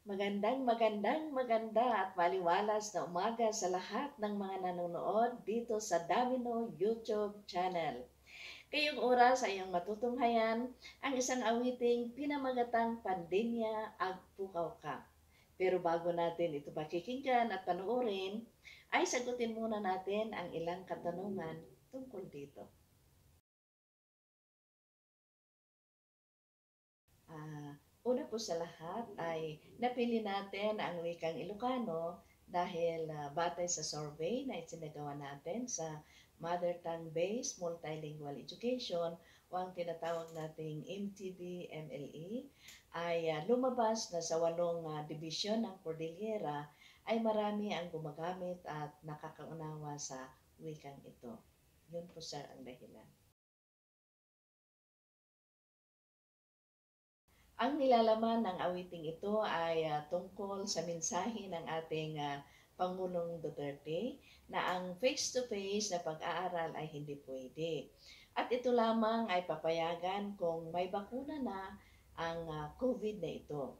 Maganda at maliwalas na umaga sa lahat ng mga nanonood dito sa Damino YouTube channel. Kayong oras ay iyong matutunghayan ang isang awiting pinamagatang Pandemya Agpukaw Ka. Pero bago natin ito pakikinggan at panoorin, ay sagutin muna natin ang ilang katanungan tungkol dito. Una po sa lahat ay napili natin ang wikang Ilocano dahil batay sa survey na isinagawa natin sa Mother Tongue-Based Multilingual Education o ang tinatawag nating MTB-MLE ay lumabas na sa 8 dibisyon ng Cordillera ay marami ang gumagamit at nakakaunawa sa wikang ito. Yun po sir ang dahilan. Ang nilalaman ng awiting ito ay tungkol sa mensahe ng ating Pangulong Duterte na ang face-to-face na pag-aaral ay hindi pwede. At ito lamang ay papayagan kung may bakuna na ang COVID na ito.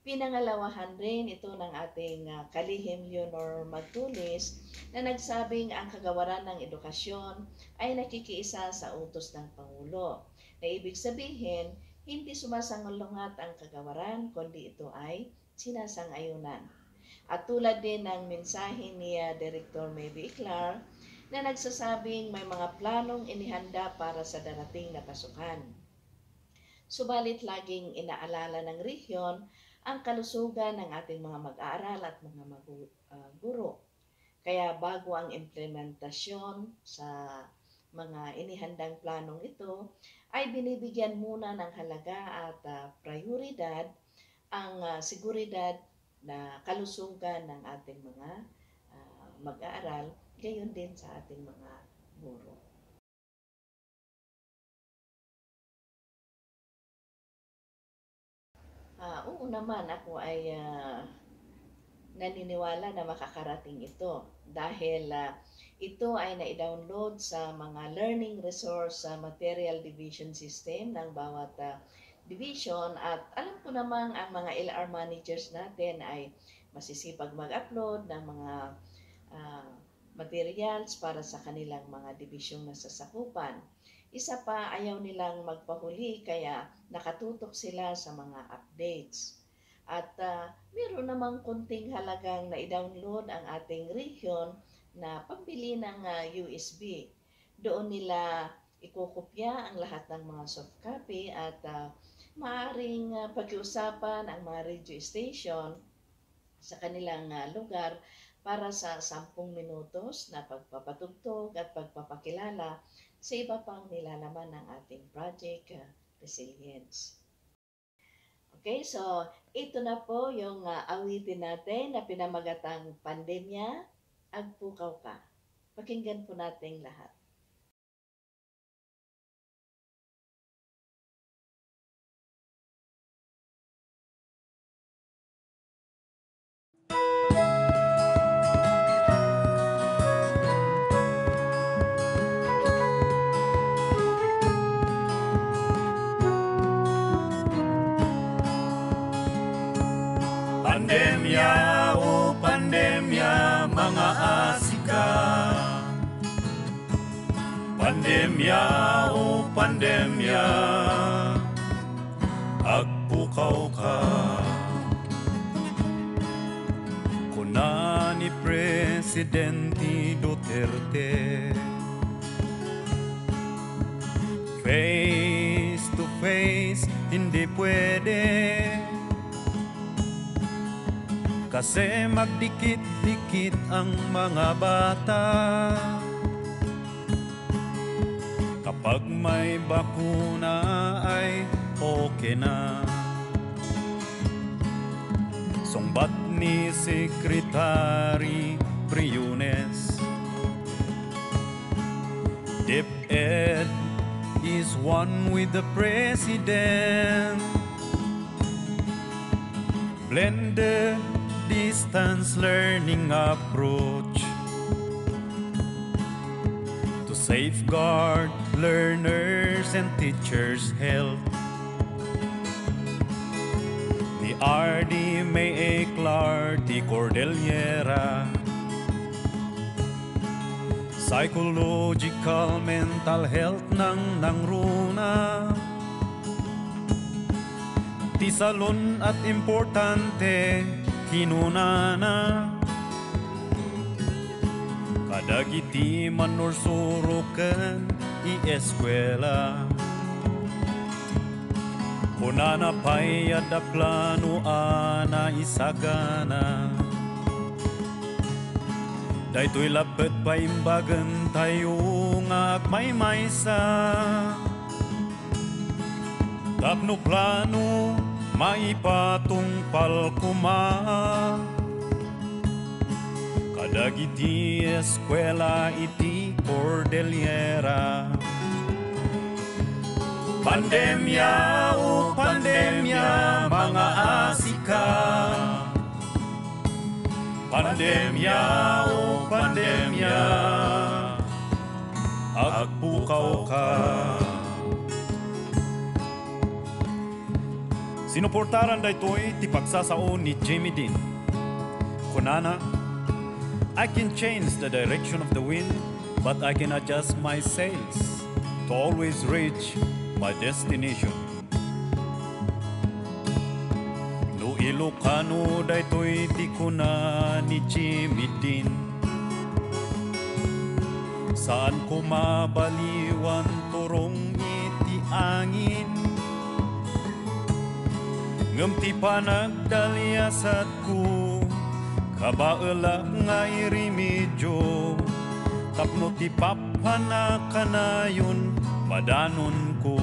Pinangalawahan rin ito ng ating kalihim Leonor Magtulis na nagsabing ang kagawaran ng edukasyon ay nakikiisa sa utos ng Pangulo. Na ibig sabihin, hindi sumasangalungat ang kagawaran, kundi ito ay sinasang-ayunan. At tulad din ng mensahe ni Director Maybe Iklar na nagsasabing may mga planong inihanda para sa darating na pasukan. Subalit laging inaalala ng rehiyon ang kalusugan ng ating mga mag-aaral at mga guro. Kaya bago ang implementasyon sa mga inihandang planong ito, ay binibigyan muna ng halaga at prioridad ang seguridad na kalusugan ng ating mga mag-aaral, gayon din sa ating mga guro. Oo naman, ako ay naniniwala na makakarating ito dahil ito ay na-download sa mga learning resource material division system ng bawat division at alam ko namang ang mga LR managers natin ay masisipag mag-upload ng mga materials para sa kanilang mga divisyong nasasakupan. Isa pa, ayaw nilang magpahuli kaya nakatutok sila sa mga updates. At meron namang kunting halagang na i-download ang ating region na pambili ng USB. Doon nila ikukopya ang lahat ng mga soft copy at maaaring pag-iusapan ang mga radio station sa kanilang lugar para sa 10 minutos na pagpapatugtog at pagpapakilala sa iba pang nilalaman ng ating project Resilience. Okay, so ito na po yung awitin natin na pinamagatang Pandemya Agpukaw Ka. Pakinggan po natin lahat. Pandemya, o pandemya, mga asika. Pandemya, o pandemya, agpukaw ka. Kuna ni Presidente Duterte, face to face, hindi pwede. Kasi magdikit-dikit ang mga bata. Kapag may bakuna ay okay na. Sungbat ni Secretary Briones, DepEd is one with the President. Blended distance learning approach to safeguard learners and teachers' health. Ni Ardi may eklar ti Cordillera. Psychological, mental health ng nangruna. Ti salon at importante kinunana. Kadagiti manor suruken i-eskwela. Kunana pa'y ada plano ana isagana. Daytoy lapet paimbagan tayo nga may maysa. Tapno plano maipatungpal kuma. Kadagiti eskwela iti Cordillera. Pandemya o pandemya mga asika. Pandemya o pandemya agpukaw ka. Sinuportaran daytoy ti pagsasao ni Jamie Dean. Kunana, I can change the direction of the wind, but I can adjust my sails to always reach my destination. No Ilocano daytoy ti kuna ni Jamie Dean. Saan ko mabaliwan turong iti angin? Ngem ti panagdalyasat ko kabaela nga irimedyo. Tapno ti papanakanayon madanon ko.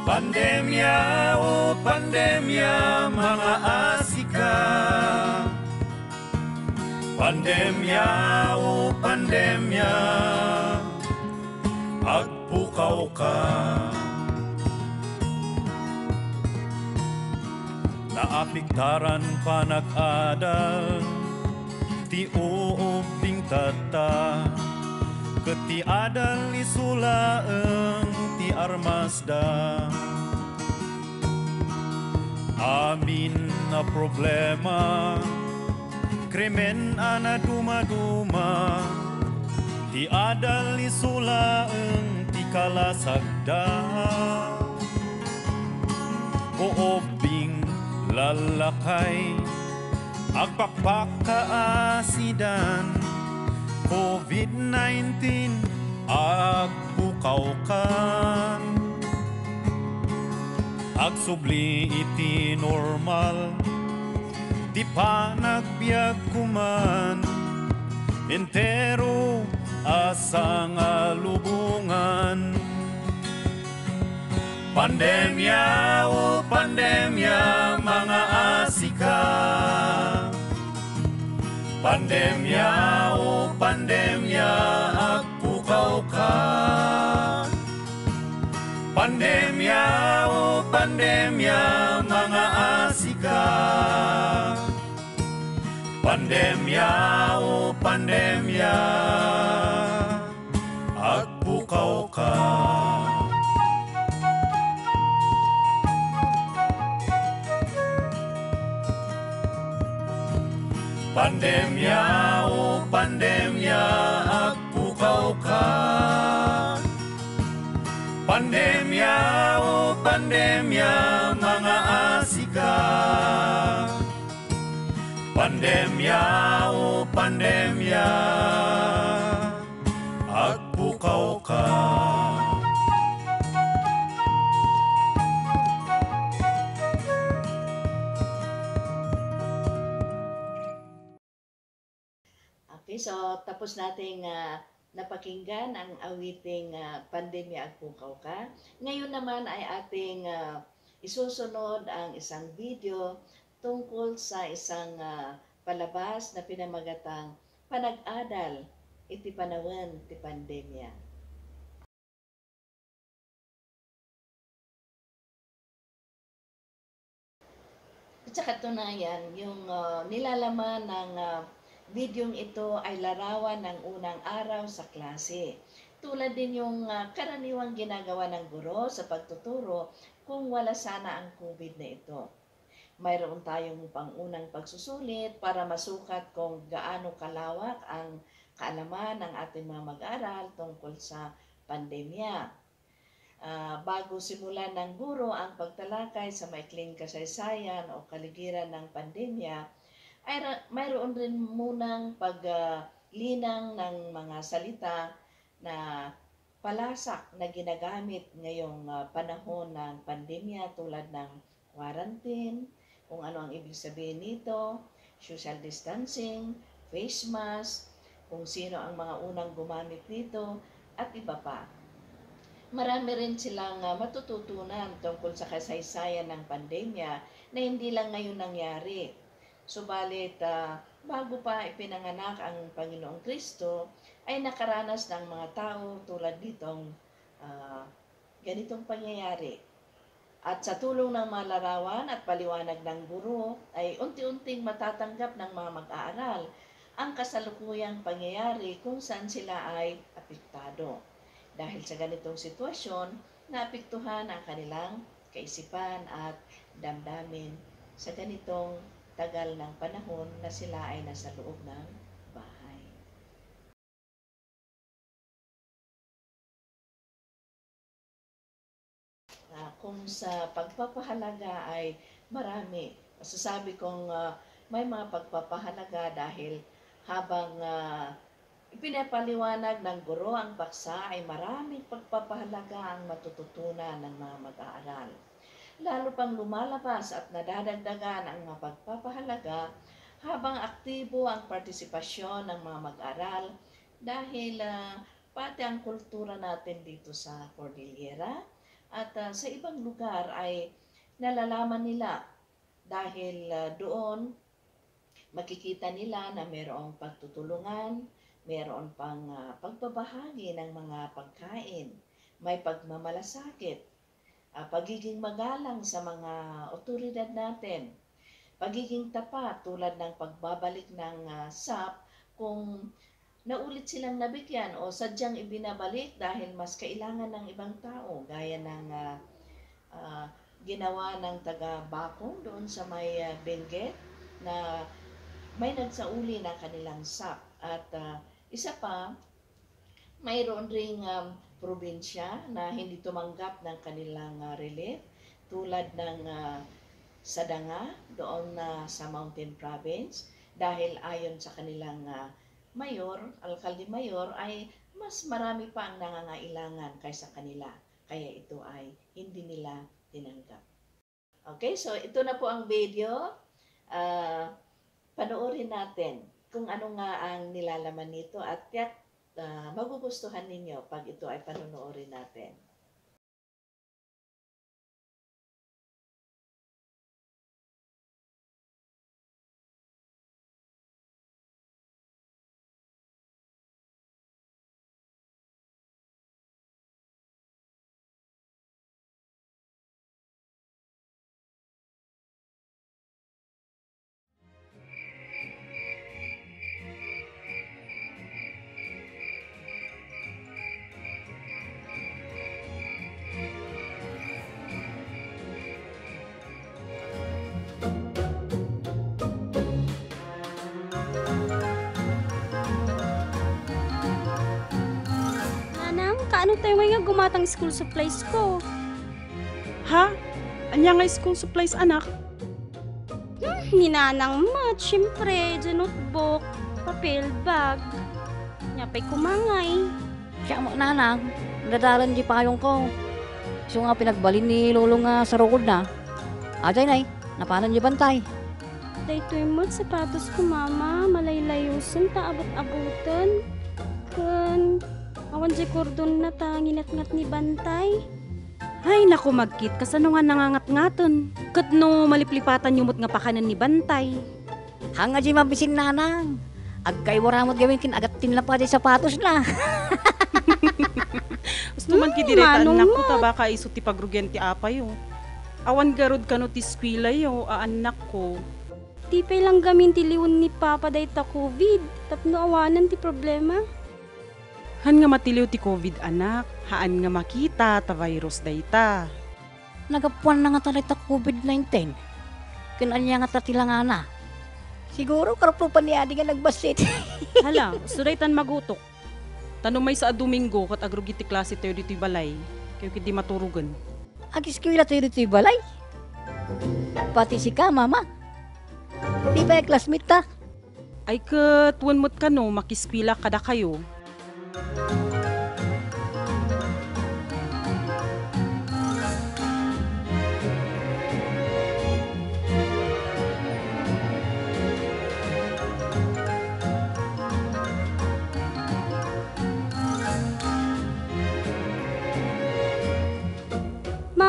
Pandemya o pandemya mga asika. Pandemya o pandemya agpukaw ka. Naapiktaran pa nag-adal ti uubing tata. Keti adal isulaeng ti armasda. Amin na problema, krimen ana duma-duma. Ti adal isulaeng ti kalasagda. Uubing lalakay agpakpak kaasidan. COVID-19 agpukaw kan. Agsubli iti normal, di pa nagbiag kuman. Entero asang alubungan. Pandemya o pandemya mga asika. Pandemya o pandemya agpukaw ka. Pandemya o pandemya mga asika. Pandemya o pandemya agpukaw ka. Pandemya o pandemya agpukaw ka. Pandemya o pandemya mga asika. Pandemya o pandemya agpukaw ka. Okay, so tapos nating napakinggan ang awiting Pandemya Agpukaw Ka. Ngayon naman ay ating isusunod ang isang video tungkol sa isang palabas na pinamagatang Panag-adal iti panawen ti pandemya. At sa katunayan, yung nilalaman ng videong ito ay larawan ng unang araw sa klase. tulad din yung karaniwang ginagawa ng guro sa pagtuturo kung wala sana ang COVID na ito. Mayroon tayong pangunang pagsusulit para masukat kung gaano kalawak ang kaalaman ng ating mga mag-aaral tungkol sa pandemya. Bago simulan ng guro ang pagtalakay sa maikling kasaysayan o kaligiran ng pandemya, ay mayroon rin munang paglinang ng mga salita na palasak na ginagamit ngayong panahon ng pandemya tulad ng quarantine, kung ano ang ibig sabihin nito, social distancing, face mask, kung sino ang mga unang gumamit nito, at iba pa. Marami rin silang matututunan tungkol sa kasaysayan ng pandemya na hindi lang ngayon nangyari. Subalit, bago pa ipinanganak ang Panginoong Kristo, ay nakaranas ng mga tao tulad nitong ganitong pangyayari. At sa tulong ng mga larawan at paliwanag ng guro, ay unti-unting matatanggap ng mga mag-aaral ang kasalukuyang pangyayari kung saan sila ay apektado. Dahil sa ganitong sitwasyon, naapektuhan ang kanilang kaisipan at damdamin sa ganitong tagal ng panahon na sila ay nasa loob ng bahay. Kung sa pagpapahalaga ay marami, masasabi kong may mga pagpapahalaga dahil habang ipinapaliwanag ng guro ang paksa ay maraming pagpapahalaga ang matututunan ng mga mag-aaral. Lalo pang lumalabas at nadadagdagan ang mga pagpapahalaga habang aktibo ang partisipasyon ng mga mag-aaral dahil pati ang kultura natin dito sa Cordillera at sa ibang lugar ay nalalaman nila dahil doon makikita nila na mayroong pagtutulungan, mayroon pang pagbabahagi ng mga pagkain, may pagmamalasakit, pagiging magalang sa mga otoridad natin, pagiging tapat tulad ng pagbabalik ng SAP kung naulit silang nabigyan o sadyang ibinabalik dahil mas kailangan ng ibang tao, gaya ng ginawa ng taga-Bakong doon sa may Benguet na may nagsauli ng kanilang SAP. At isa pa, mayroon ring probinsya na hindi tumanggap ng kanilang relief tulad ng Sadanga doon sa Mountain Province dahil ayon sa kanilang mayor, alkalde mayor, ay mas marami pa ang nangangailangan kaysa kanila. Kaya ito ay hindi nila tinanggap. Okay, so ito na po ang video. Panoorin natin kung ano nga ang nilalaman nito at magugustuhan ninyo pag ito ay panonoorin natin. Kaano tayo ngayon gumatang school supplies ko? Ha? Anya nga school supplies, anak? Ninanang mat, syempre, notebook, papel, bag. Nyapay kumangay. Siya mo nanang, dadalan di payong ko. So nga pinagbalin ni lolo nga sa rukod na. Ajay nay, napanan di bantay. Daytoy mo't sapatos ko mama, malaylayusin ta abot-abutan. Kun awan di kordon na ta nginat-ngat ni bantay. Ay, naku magkit, kasano nga nangangat-ngaton. Kat no maliplipatan yumot nga pakanan ni bantay. Hanga di mabisin nanang. Agkay waramot gawin kin agatin lang pa di sapatos na. Gusto man kidireta manong anak ko tabaka iso ti pagrugyan ti apay yo. Awan garod kano ti skwela yo, anak ko. Tipay lang gamin ti liwan ni papa day ta COVID. Tapno awanan ti problema. Han nga matiliw ti COVID anak, haan nga makita ta virus dayta. Nagapuan na nga talit ta COVID-19. Kinanya nga tatilanga na. Siguro karupo pa ni Adi nga nagbasit. Hala, suraytan magutok. Tanong may sa Domingo kat agrugiti klase tayo dito'y balay. Kayo kiti maturugan. Ag-eskwela tayo dito'y balay. Pati si ka, mama. Di ba yung classmate ta? Ay kat, wanmot ka no, makiskwila kada kayo.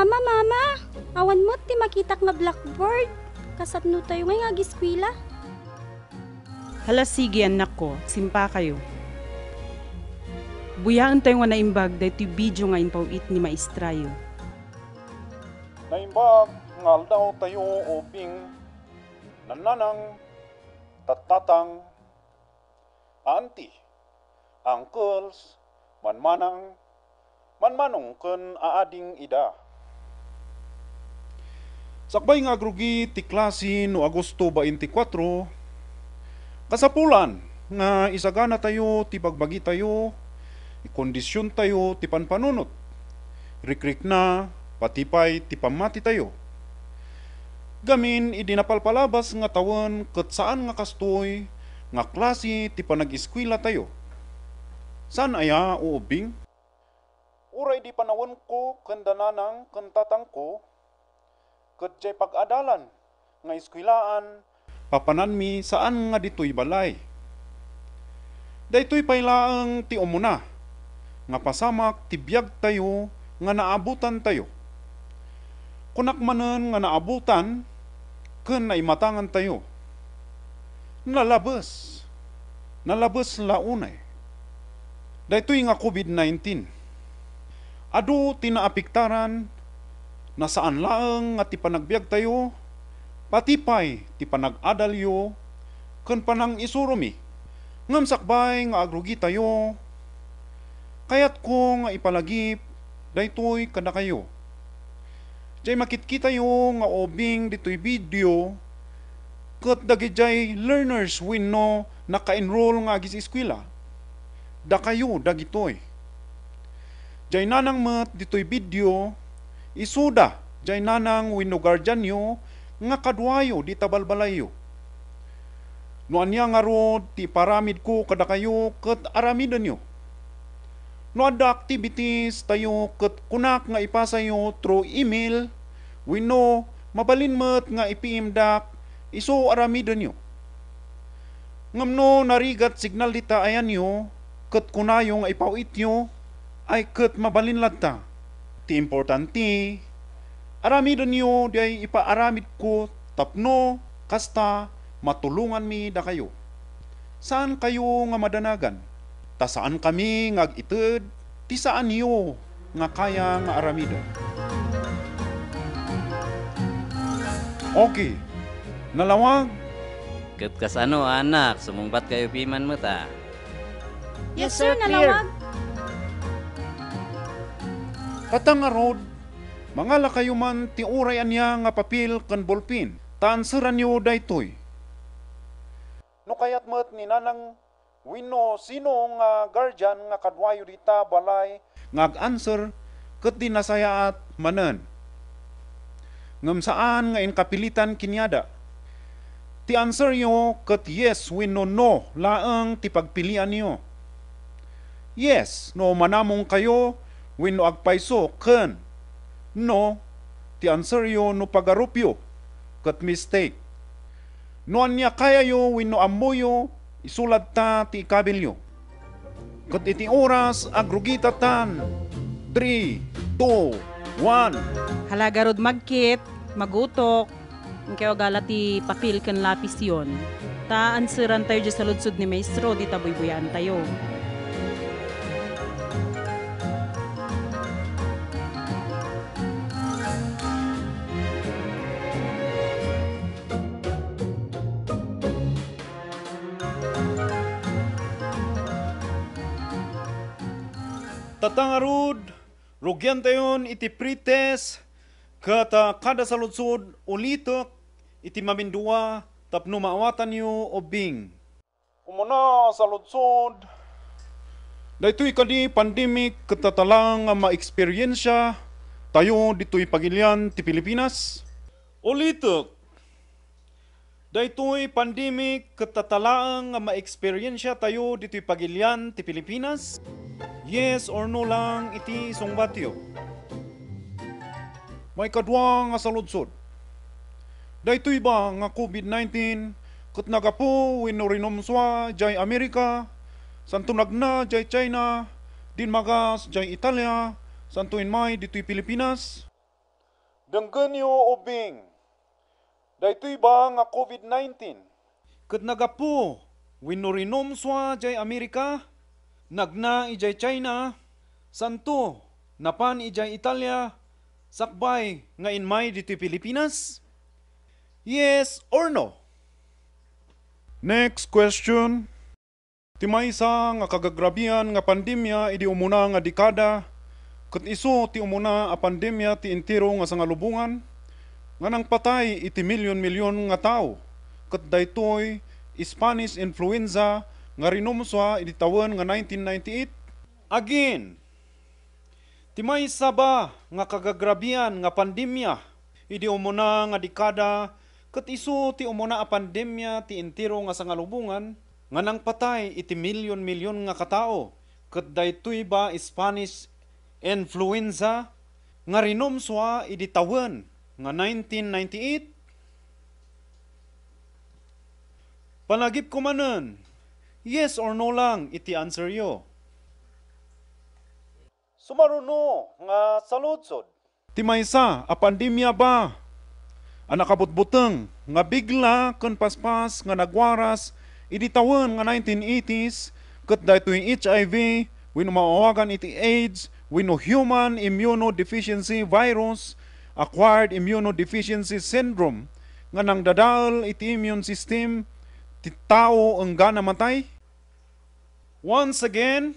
Mama, awan mo ti makitak nga blackboard. Kasapno tayo ngay nga giskwila. Hala sige anak ko, simpa kayo. Buyaan tayo nga naimbag dahil video nga inpawit ni maestrayo. Naimbag ngal daw tayo ubing nananang tatatang auntie, uncles, manmanong ken aading ida. Sakbay nga agrugi ti klase no Agosto 24, kasapulan nga isagana tayo ti pagbagi tayo, ikondisyon tayo ti panpanunot, rikrik na patipay ti pamati tayo. Gamin idinapalpalabas nga tawon ket saan nga kastoy nga klase ti panag-eskwela tayo. San aya uubing? Uray di panawon ko kandananang kantatang ko, ket jay pag-adalan nga eskwelaan papanan mi saan nga ditoy balay. Daytoy paylaeng ti umuna nga pasamak ti biag tayo nga naabutan tayo. Kunak manen nga naabutan ken naimatangan tayo. Nalabes launay. Daytoy nga COVID-19. Adu tinaapiktaran na saan laeng nga ti panagbiag tayo, patipay ti panag-adalyo, ken panang isurumi, ngam sakbay nga agrugi tayo, kayat ko nga ipalagip, daytoy kada kayo. Jay makitkita yo nga obing ditoy video, ket dagijay learners wenno naka-enroll nga agis eskwela, da kayo dagitoy. Jay nanang met ditoy video, isuda jay nanang wenno guardian yo nga kadwayo di tabalbalayo. No anya nga rod ti paramid ko kada kayo ket aramiden yo. No adda activities tayo ket kunak nga ipasa yo through email wenno mabalin met nga ipiimdak iso aramiden yo. Ngamno narigat signal dita ayan yo ket kunayo nga ipawit yo ay ket mabalin ladta. Ti importante, aramiden nyo di ipaaramid ko tapno kasta matulungan mi da kayo. Saan kayo nga madanagan? Ta saan kami ngag-ited? Ti saan yo nga kaya nga aramiden? Okay, nalawag? Ket kasano anak, sumungbat kayo piman mo ta. Yes sir, nalawag. Katang arod, mangala kayo man ti uray anya nga papel kan bolpin, taanseran yo daytoy. No kayat met ni nanang wenno sino nga guardian nga kadwayo dita balay ngag-answer ket di nasayaat manen. Ngem saan nga inkapilitan kinyada. Ti answer yo ket yes wenno no laeng ti pagpilian niyo. Yes, no manamong kayo wenno agpayso ken no ti answer yo no pagarupyo ket mistake. No anya kaya yo wenno ammoyo isulat ta ti ikabilyo. Ket iti oras agrugita tan 3, 2, 1. Halaga rod magkit, magutok, ang kayo gala ti papel ken lapis yon. Ta anseran tayo dyan sa ludsud ni maestro, di taboy-buyaan tayo. tatangarud, rugyan tayon iti pretest, kata kada saludsod ulitok, iti mamindua, tapno maawatan nyo o bing. Umuna saludsod, daytoy kadi pandemic katatalang nga ma-eksperyensya tayo dito'y pagilian ti Pilipinas. Ulitok, daytoy pandemic katatalaang nga ma-eksperyensya tayo dito'y pagilian ti Pilipinas. Yes or no lang iti sungbatyo. May kadwa nga saludsod. Daytoy ba nga COVID-19 ket nagapu wenno rinomswa jay Amerika, santo nagna jay China, din magas jay Italia, santo inmay dito'y Pilipinas. Denggenyo ubing. Daytoy ba nga COVID-19 ket nagapu wenno rinomswa jay Amerika, nagna ijay China, santo napan ijay Italia, sakbay nga inmay dito'y Pilipinas? Yes or no? Next question. Ti maysa nga kagagrabian nga pandemya idi umuna nga dekada, ket isu ti umuna a pandemya ti entero nga sangalubungan, nga nang patay iti milyon-milyon nga tao, ket daytoy Spanish influenza nga rinumswa idi tawen nga 1998. Again, ti maysa ba nga kagagrabian nga pandemya idi umuna nga dekada, ket isu ti umuna a pandemya ti entero nga sangalubungan, nga nang patay iti milyon-milyon nga katao, ket daytoy ba Spanish influenza nga rinumswa idi tawen nga 1998? Panagip ko manen, yes or no lang iti answer yo. Sumaruno nga saludsod. Ti maysa a pandemya ba ang nakabutbuteng nga bigla ken paspas nga nagwaras idi tawen nga 1980s, ket daytoy HIV wenno maawagan iti AIDS wenno human immunodeficiency virus, acquired immunodeficiency syndrome, nga nang dadaol iti immune system ti tao engga namatay. Once again,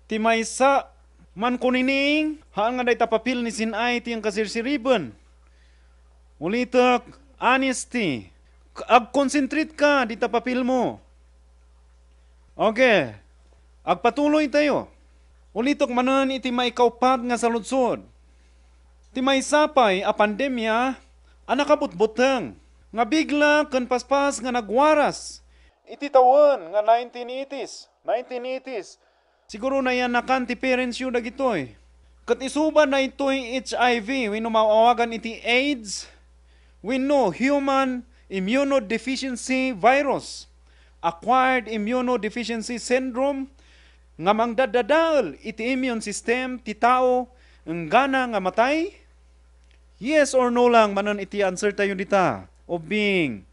ti maysa man kunining haan nga day tapapil ni sinay ti ang kasirsiriben. Ulitek, honesty. Ag-concentrate ka di tapapil mo. Okay. Agpatuloy tayo. Ulitok manan iti maikaupat nga saludsod. Ti maysapay a pandemya a nakabutbuteng nga bigla ken paspas nga nagwaras iti tawen nga 1980s. Siguro na yan nakan ti parents yu dagitoy. Ket isuba na ito'y HIV wenno maawagan iti AIDS wenno human immunodeficiency virus, acquired immunodeficiency syndrome, nga mangdadadaol iti immune system ti tao enggana nga matay? Yes or no lang manan iti answer tayo dita. O bing.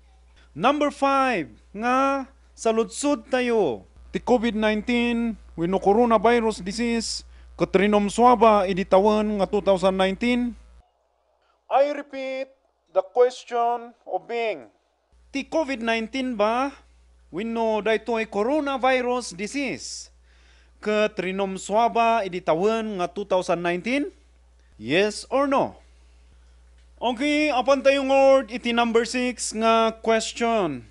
Number 5 nga saludsod tayo. Ti COVID-19 wenno coronavirus disease ket rinomswa ba idi tawen nga 2019? I repeat the question o bing. Ti COVID-19 ba wenno daytoy coronavirus disease ket rinomswa ba idi tawen nga 2019? Yes or no? Okay, apan tayo ngord iti number 6 nga question.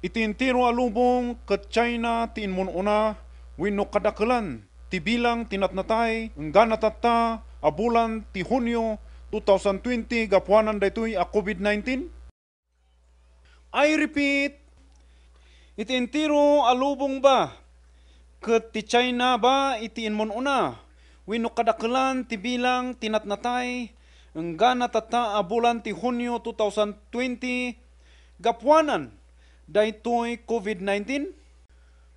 Iti entero alubong ket China ti inmununa wenno kadakalan ti bilang tinatnatay engga natata a bulan ti Hunyo 2020 gapuanan daytoy a COVID-19? I repeat, iti entero alubong ba ket ti China ba iti inmununa wenno kadakalan ti bilang tinatnatay engga natata a bulan ti Hunyo 2020 gapuanan daytoy COVID-19?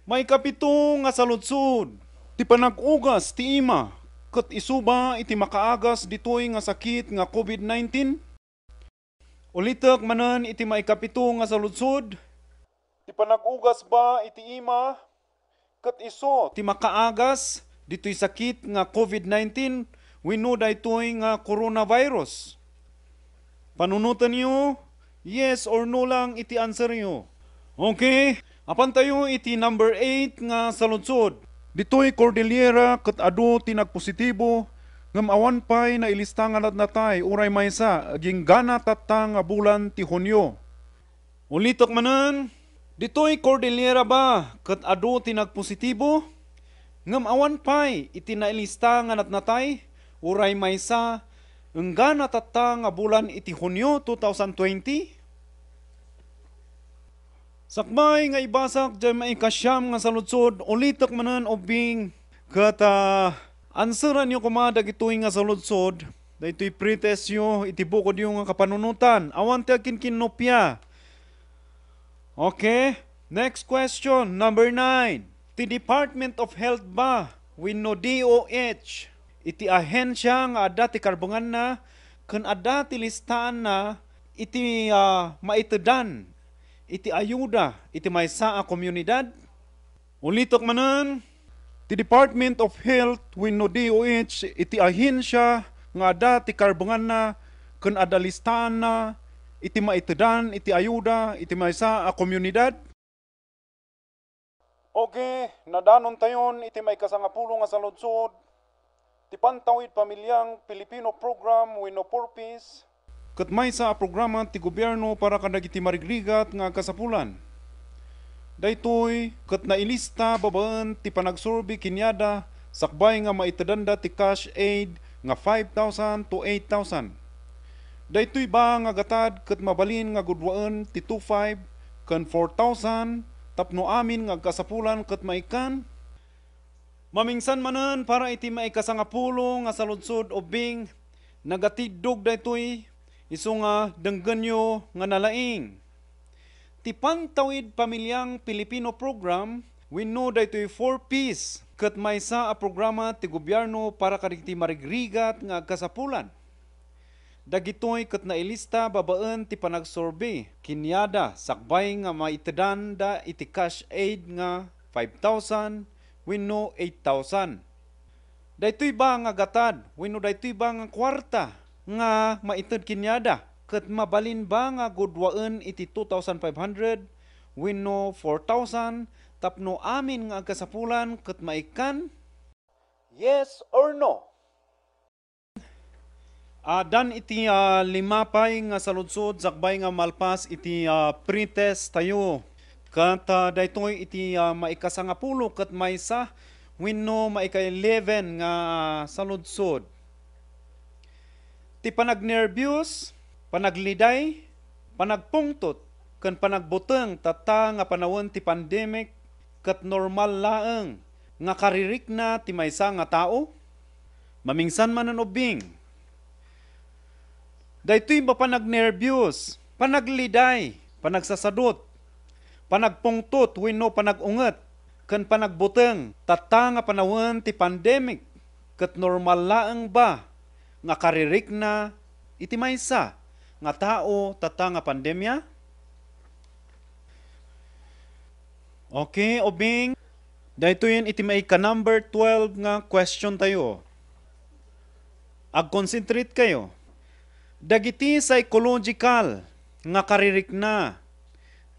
May kapito nga saludsod. Ti panag-ugas ti ima ket isuba iti makaagas ditoy nga sakit nga COVID-19? Ulitek manen iti maikapito nga saludsod. Ti panag-ugas ba iti ima ket isu ti makaagas ditoy sakit nga COVID-19 wenno daytoy nga coronavirus? Panunutan niyo, yes or no lang iti answer niyo. Okay, apan tayo iti number 8 nga saludsod. Ditoy Cordillera ket adu tinag positibo ngem awan pay na ilistangan at natay uray maysa aging gana tatang nga bulan ti Hunyo. Ulitok manen, ditoy Cordillera ba ket adu tinag positibo ngem awan pay iti nailistangan at natay uray maysa gana tatang nga bulan iti Hunyo 2020. Sakbay nga ibasak dyan maikasyam nga saludsod, ulitak manan obing kata ansaran nyo kumadag ito'y nga saludsod, da ito'y pretest nyo, itibukod yung nga kapanunutan. Awan ti akin kinopya. Okay, next question, number 9. Ti Department of Health ba, wenno DOH, iti ahensya nga ada ti karbongan na, kan ada ti listahan na, iti maitedan, iti ayuda, iti maysa a komunidad. Ulitok manan, ti Department of Health wenno DOH iti ahensya nga ada ti karbongan na ken ada listahan na iti maitedan, iti ayuda, iti maysa a komunidad. Okay, nadanon tayon iti may kasangapulo nga saludsod ti Pantawid Pamilyang Pilipino Program wenno purpose ket maysa a programa ti gobyerno para kadagiti marigrigat nga kasapulan. Daytoy ket nailista babaan ti panagsurbi kinyada sakbay nga maitedanda ti cash aid nga 5,000 to 8,000. Daytoy ba nga gatad ket mabalin nga gudwaan ti 2,500 ken 4,000 tapno amin nga kasapulan ket maikan. Mamingsan manen para iti maikasangapulo nga saludsod ubing nagatidog daytoy iso nga denggenyo nga nalaing. Ti Pantawid Pamilyang Pilipino Program wenno daytoy 4Ps ket maysa a programa ti gobyerno para kadagiti marigrigat nga kasapulan. Dagitoy ket nailista babaan ti panagsurvey kinyada sakbay nga maitedan da iti cash aid nga 5,000 wenno 8,000. Daytoy ba nga gatad wenno daytoy ba nga kwarta nga maited kinyada ket mabalin ba nga gudwaan iti 2,500 wenno 4,000 tapno amin nga kasapulan ket maikan? Yes or no? Dan iti limapay nga saludsod sakbay nga malpas iti pretest tayo. Kat daytoy iti maikasangapulo ket maysa wenno maika-11 nga saludsod. Ti panagnervyos, panagliday, panagpungtot, ken panagbuteng tata nga panawon ti pandemic ket normal laeng nga karirik na ti maysa nga tao. Mamingsan man an ubing. Daytoy ba panagnervyos, panagliday, panagsasadot, panagpungtot wenno panagunget, ken panagbuteng tata nga panawon ti pandemic ket normal laeng ba nga karirik na iti maysa nga tao tata nga pandemya? Okay, ubing. Daytoy iti maika number 12 nga question tayo. Ag-concentrate kayo. Dagiti psychological nga karirik na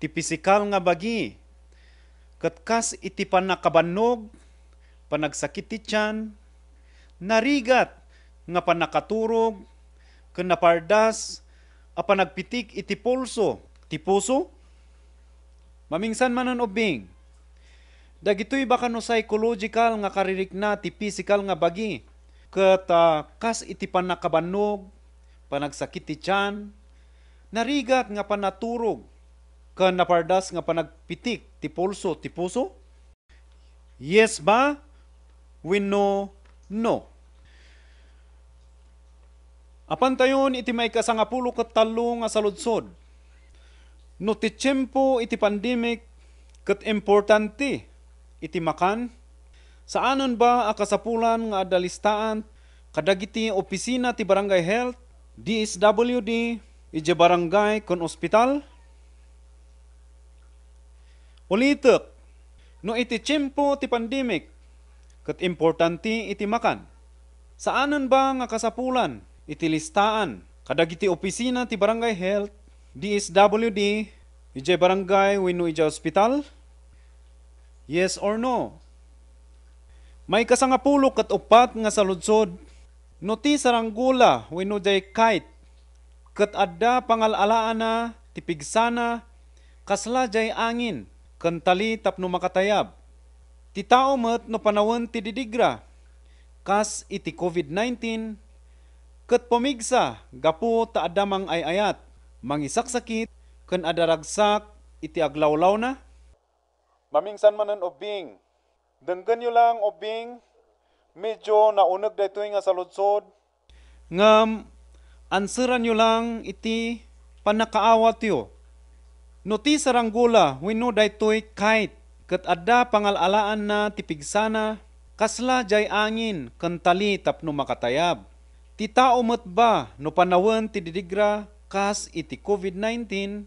ti physical nga bagi ket kas iti panakabannog, panagsakit ti tiyan, narigat nga panakaturog, ken napardas, a panagpitik iti pulso, ti puso. Mamingsan manan ubing. Dagitoy baka no psychological nga karirik na ti physical nga bagi, ket kas iti panakabannog, panagsakit ti tiyan, narigat nga panaturog, ken napardas nga panagpitik ti pulso, ti puso. Yes ba? Wenno no? Apan tayon iti may kasangapulo ket talo nga saludsod. No ti tiyempo iti pandemic ket importante iti makan, saanon ba a kasapulan nga adalistaan kadagiti opisina ti barangay health, DSWD, iti barangay kon ospital? Ulitek, no iti tiyempo ti pandemic ket importante iti makan, saanon ba nga kasapulan iti listaan kadagiti opisina ti barangay health, DSWD, iti barangay wenno iti ospital? Yes or no? May kasangapulo kat upat nga saludsod. No ti saranggula wenno day kite. Kat adda pangalalaan na tipigsana kasla jay angin ken tali tapno makatayab. Ti tao met no panawon ti didigra. Kas iti COVID-19 ket pumigsa gapu ta adamang ayayat mangisaksakit ken adaragsak iti aglawlaw na. Mamingsan manen obing. Denggan nyo lang obing medyo naunag daytoy nga saludsod. Ngam anseran nyo lang iti panakaawat yo. No ti saranggula wenno daytoy kite ket adda pangalalaan na tipigsana kasla jay angin ken tali tapno makatayab. Ti tao met ba no panawon ti didigra kas iti COVID-19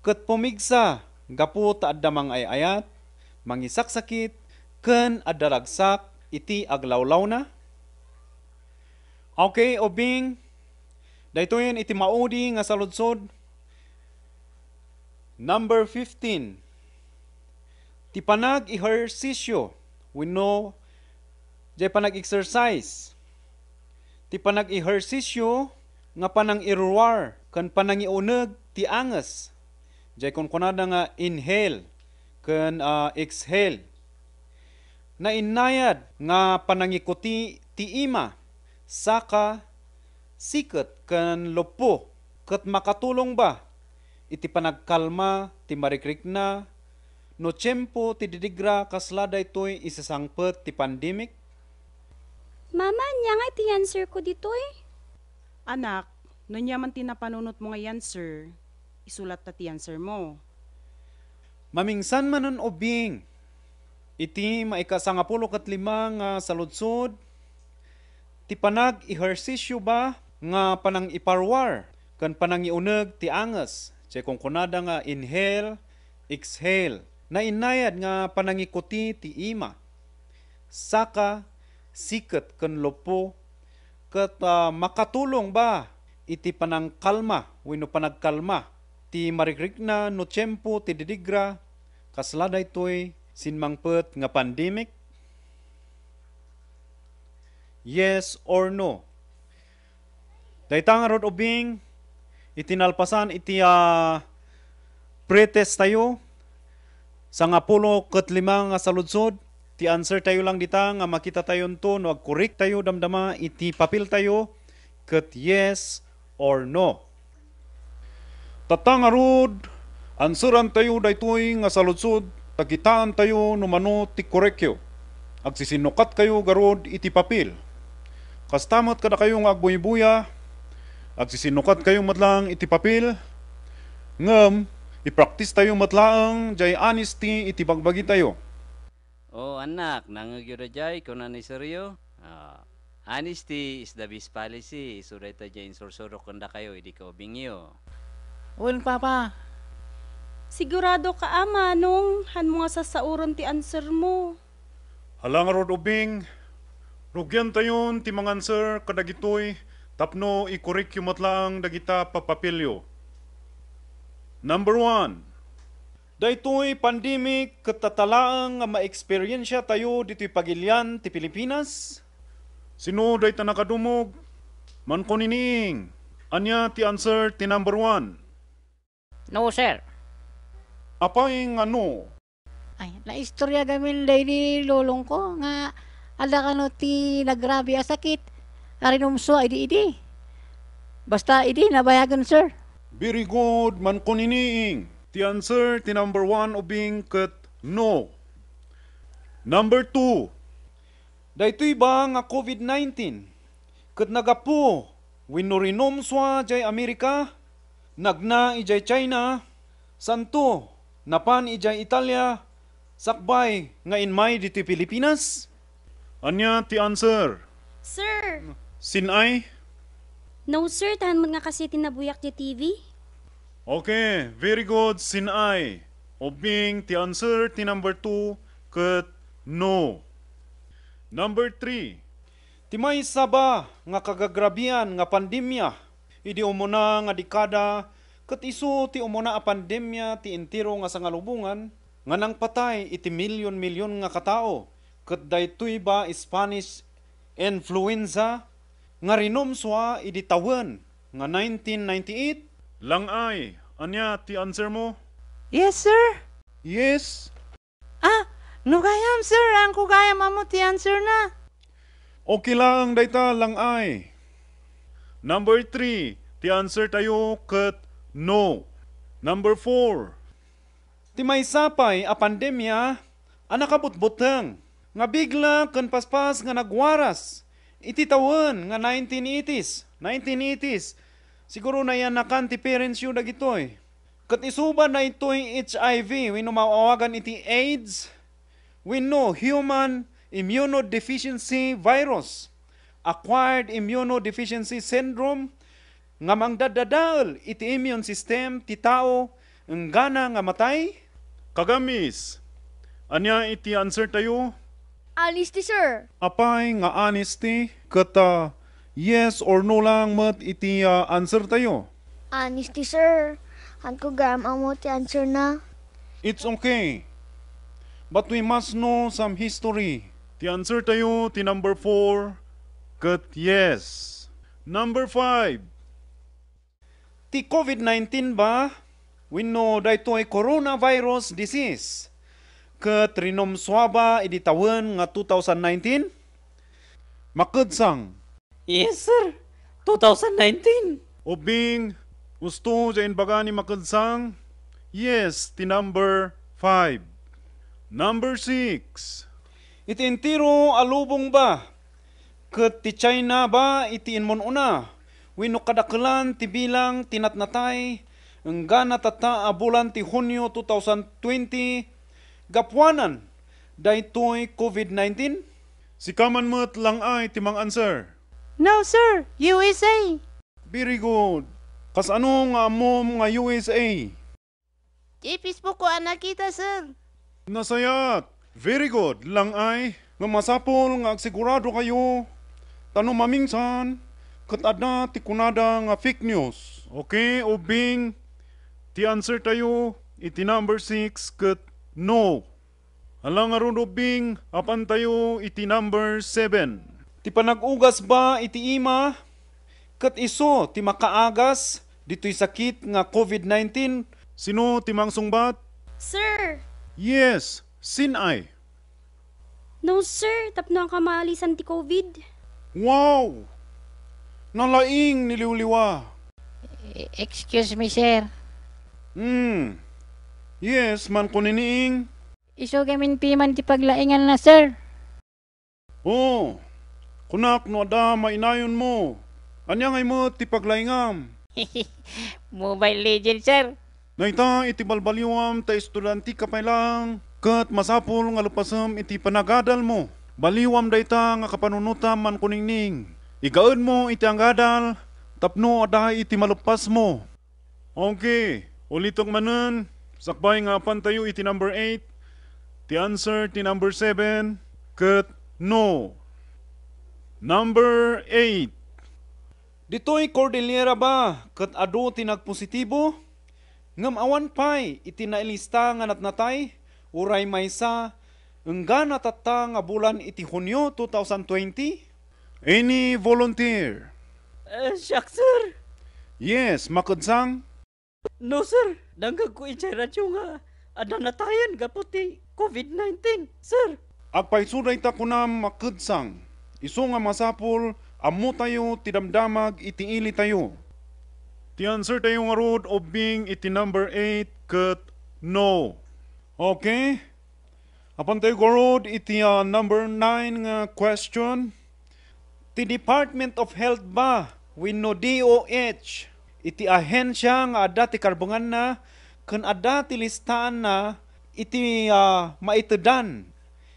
ket pumigsa gapu ta adda mangayayat mangisaksakit ken adaragsak iti aglawlaw na. Okay, obing. Daytoyen iti maudi nga saludsod. Number 15. Ti panag-ehersisyo wenno jay panag-exercise. Ti panag-ehersisyo nga panang-irwar ken panangiuneg ti anges. Jay kun kunada nga inhale ken exhale. Na inayad nga panangikuti ti ima saka siket ken lopo ket makatulong ba iti panagkalma ti marikrikna no tiyempo ti didigra kasla daytoy isasangpet ti pandemic. Mama, niya nga iti answer ko ditoy. Anak, no yaman tinapanunot mo nga answer, isulat ta ti answer mo. Mamingsan manon obing. Iti maikasangapulo kat lima nga saludsod. Ti panag-ehersisyo ba nga panang iparwar kan panang iuneg ti anges. Jay kung kunada nga inhale, exhale. Na inayad nga panangikuti ti ima. Saka siket ken lopo ket makatulong ba iti panangkalma wenno panagkalma ti marikrikna no tiyempo ti didigra kasla daytoy sinmangpet nga pandemic. Yes or no? Dayta nga rod ubing itinalpasan iti pretest tayo sa nga 10 ket 5 nga saludsod. Ti answer tayo lang dita nga makita tayo to no agkorek tayo damdama iti papel tayo ket yes or no. Tatangarod answeran tayo daytoy nga saludsod tagitaan tayo no mano ti korekyo. Agsisinukat kayo garod iti papel. Kastamot kada kayo nga agbuy-buya. Agsisinukat kayo matlang iti papel. Ngem i-practice tayo matlaang jay honesty iti bagbagi tayo. Oh anak, nangagyura jay kunan ni seryo. Honesty is the best policy. Suray ta jay insursurok kanda kayo, hindi ka obingyo. Well, Papa, Sigurado ka ama nung han mo nga sasauron ti answer mo. Halang rod ubing. Rugyan tayon ti mga answer kadagitoy tapno ikorek yung matlaang dagita papapilyo. Number 1. Daytoy pandemic katatalaang nga ma-eksperyensya tayo dito'y pagilyan ti Pilipinas. Sino day ta nakadumog? Man ko nining. Anya ti answer ti number 1. no sir. Apay nga no? Ay, naistorya gamin day ni lolong ko nga ala ka no ti nagrabe a sakit. Arinumso idi. Basta idi nabayagan sir. Very good, man ko nining. Ti answer ti number 1 ubing ket no. Number 2. Daytoy ba nga COVID-19 ket nagapu wenno rinomswa jay Amerika, nagna ijay China, santo napan ijay Italia, sakbay nga inmay dito'y Pilipinas? Anya ti answer? Sir! Sinay? No sir, tahan mo nga kasi tinabuyak di TV. Okay, very good, sinay. Obing ti answer ti number 2 ket no. Number 3. Ti may saba nga kagagrabian nga pandemya idi umuna nga dekada ket isu ti umuna a pandemya ti entero nga sangalubungan nga nang patay iti milyon-milyon nga katao ket daytoy ba Spanish influenza nga rinomswa idi tawen nga 1998? Langay, anya ti answer mo? Yes, sir. Yes. Nugayam, sir. Ang kugayam amo ti answer na. Okay lang dayta Langay. Number 3, ti answer tayo ket no. Number 4, Ti may sapay a pandemya anakabutbuteng nga bigla ken paspas nga nagwaras. Iti tawen nga 1980s. Siguro na yan nakan ti parents yun dagitoy. Kat isuban na ito'y HIV, wino mawawagan iti AIDS, wino human immunodeficiency virus, acquired immunodeficiency syndrome, nga mangdadadaal iti immune system ti tao ang gana nga matay. Kagamis, anya iti answer tayo? Honesty, sir. Apay nga honesty, kata yes or no lang mat iti answer tayo. Honesty, sir. Han ko gam amo ti answer na. It's okay. But we must know some history. Ti answer tayo ti number 4, ket yes. Number 5, Ti COVID-19 ba? Wino daytoy coronavirus disease. Ket rinomswaba idi tawen nga 2019? Makedsang. Yes, sir. 2019. ubing gusto sa inbaga ni Makadsang? Yes, ti number 5. Number 6. Iti entiro alubong ba? Ket ti China ba iti inmon una? Wino kadakalan ti bilang tinatnatay engga natata a bulan ti Hunyo 2020 gapwanan daytoy COVID-19? Si kaman mo't lang ay timang answer. No, sir. USA. Very good. Kas ano nga amom nga USA? Di Facebook ko nakita, sir. Nasayat. Very good. Lang ay. Nga masapol nga agsigurado kayo. Tanong mamingsan. Kat adna ti kunada nga fake news. Okay, ubing. Ti answer tayo. Iti number 6 ket no. Alang aron ubing. Apan tayo iti number 7. Ti panag-ugas ba iti ima? Kat iso ti makaagas dito'y sakit nga COVID-19. Sino timang sungbat? Sir. Yes, sinay. No, sir. Tapno ang kamalisan ti COVID. Wow! Nalaing niliwliwa. Excuse me, sir. Yes, man kuniniing. Iso gamin piman ti paglaingan na, sir. Oh, kunak no ada mainayon mo. Anya ngay mo ti paglaingam. Mobile Legends, sir. Naita iti balbaliwam ta estudanti ka pa lang. Kat masapol nga lupasam iti panagadal mo. Baliwam dayta nga kapanunutam man kuningning. Igaod mo iti anggadal. Tapno ada iti malupas mo. Okay, ulitong manen. Sakbay nga apan tayo iti number 8. Ti answer ti number 7. Kat no. Number 8. Dito'y Cordillera ba? Kat ado ti nagpositibo? Ngam awan pay iti nailista nga natnatay? Uray maysa engga natata nga bulan iti Hunyo 2020? Any volunteer? Shucks, sir. Yes, Makadsang. No, sir. Danggag ko radyo nga. Ada natayan gaputi COVID-19, sir. Agpaisuday ta kunam Makadsang. Iso nga masapol amo tayo tidamdamag iti ili tayo. Ti answer tayo nga rod ubing iti number 8 ket no. Okay? Apan tayo gorod iti number 9 nga question. Ti Department of Health ba? Wenno DOH. Iti ahensya nga ada ti karbongan na ken ada ti listaan na iti maitedan.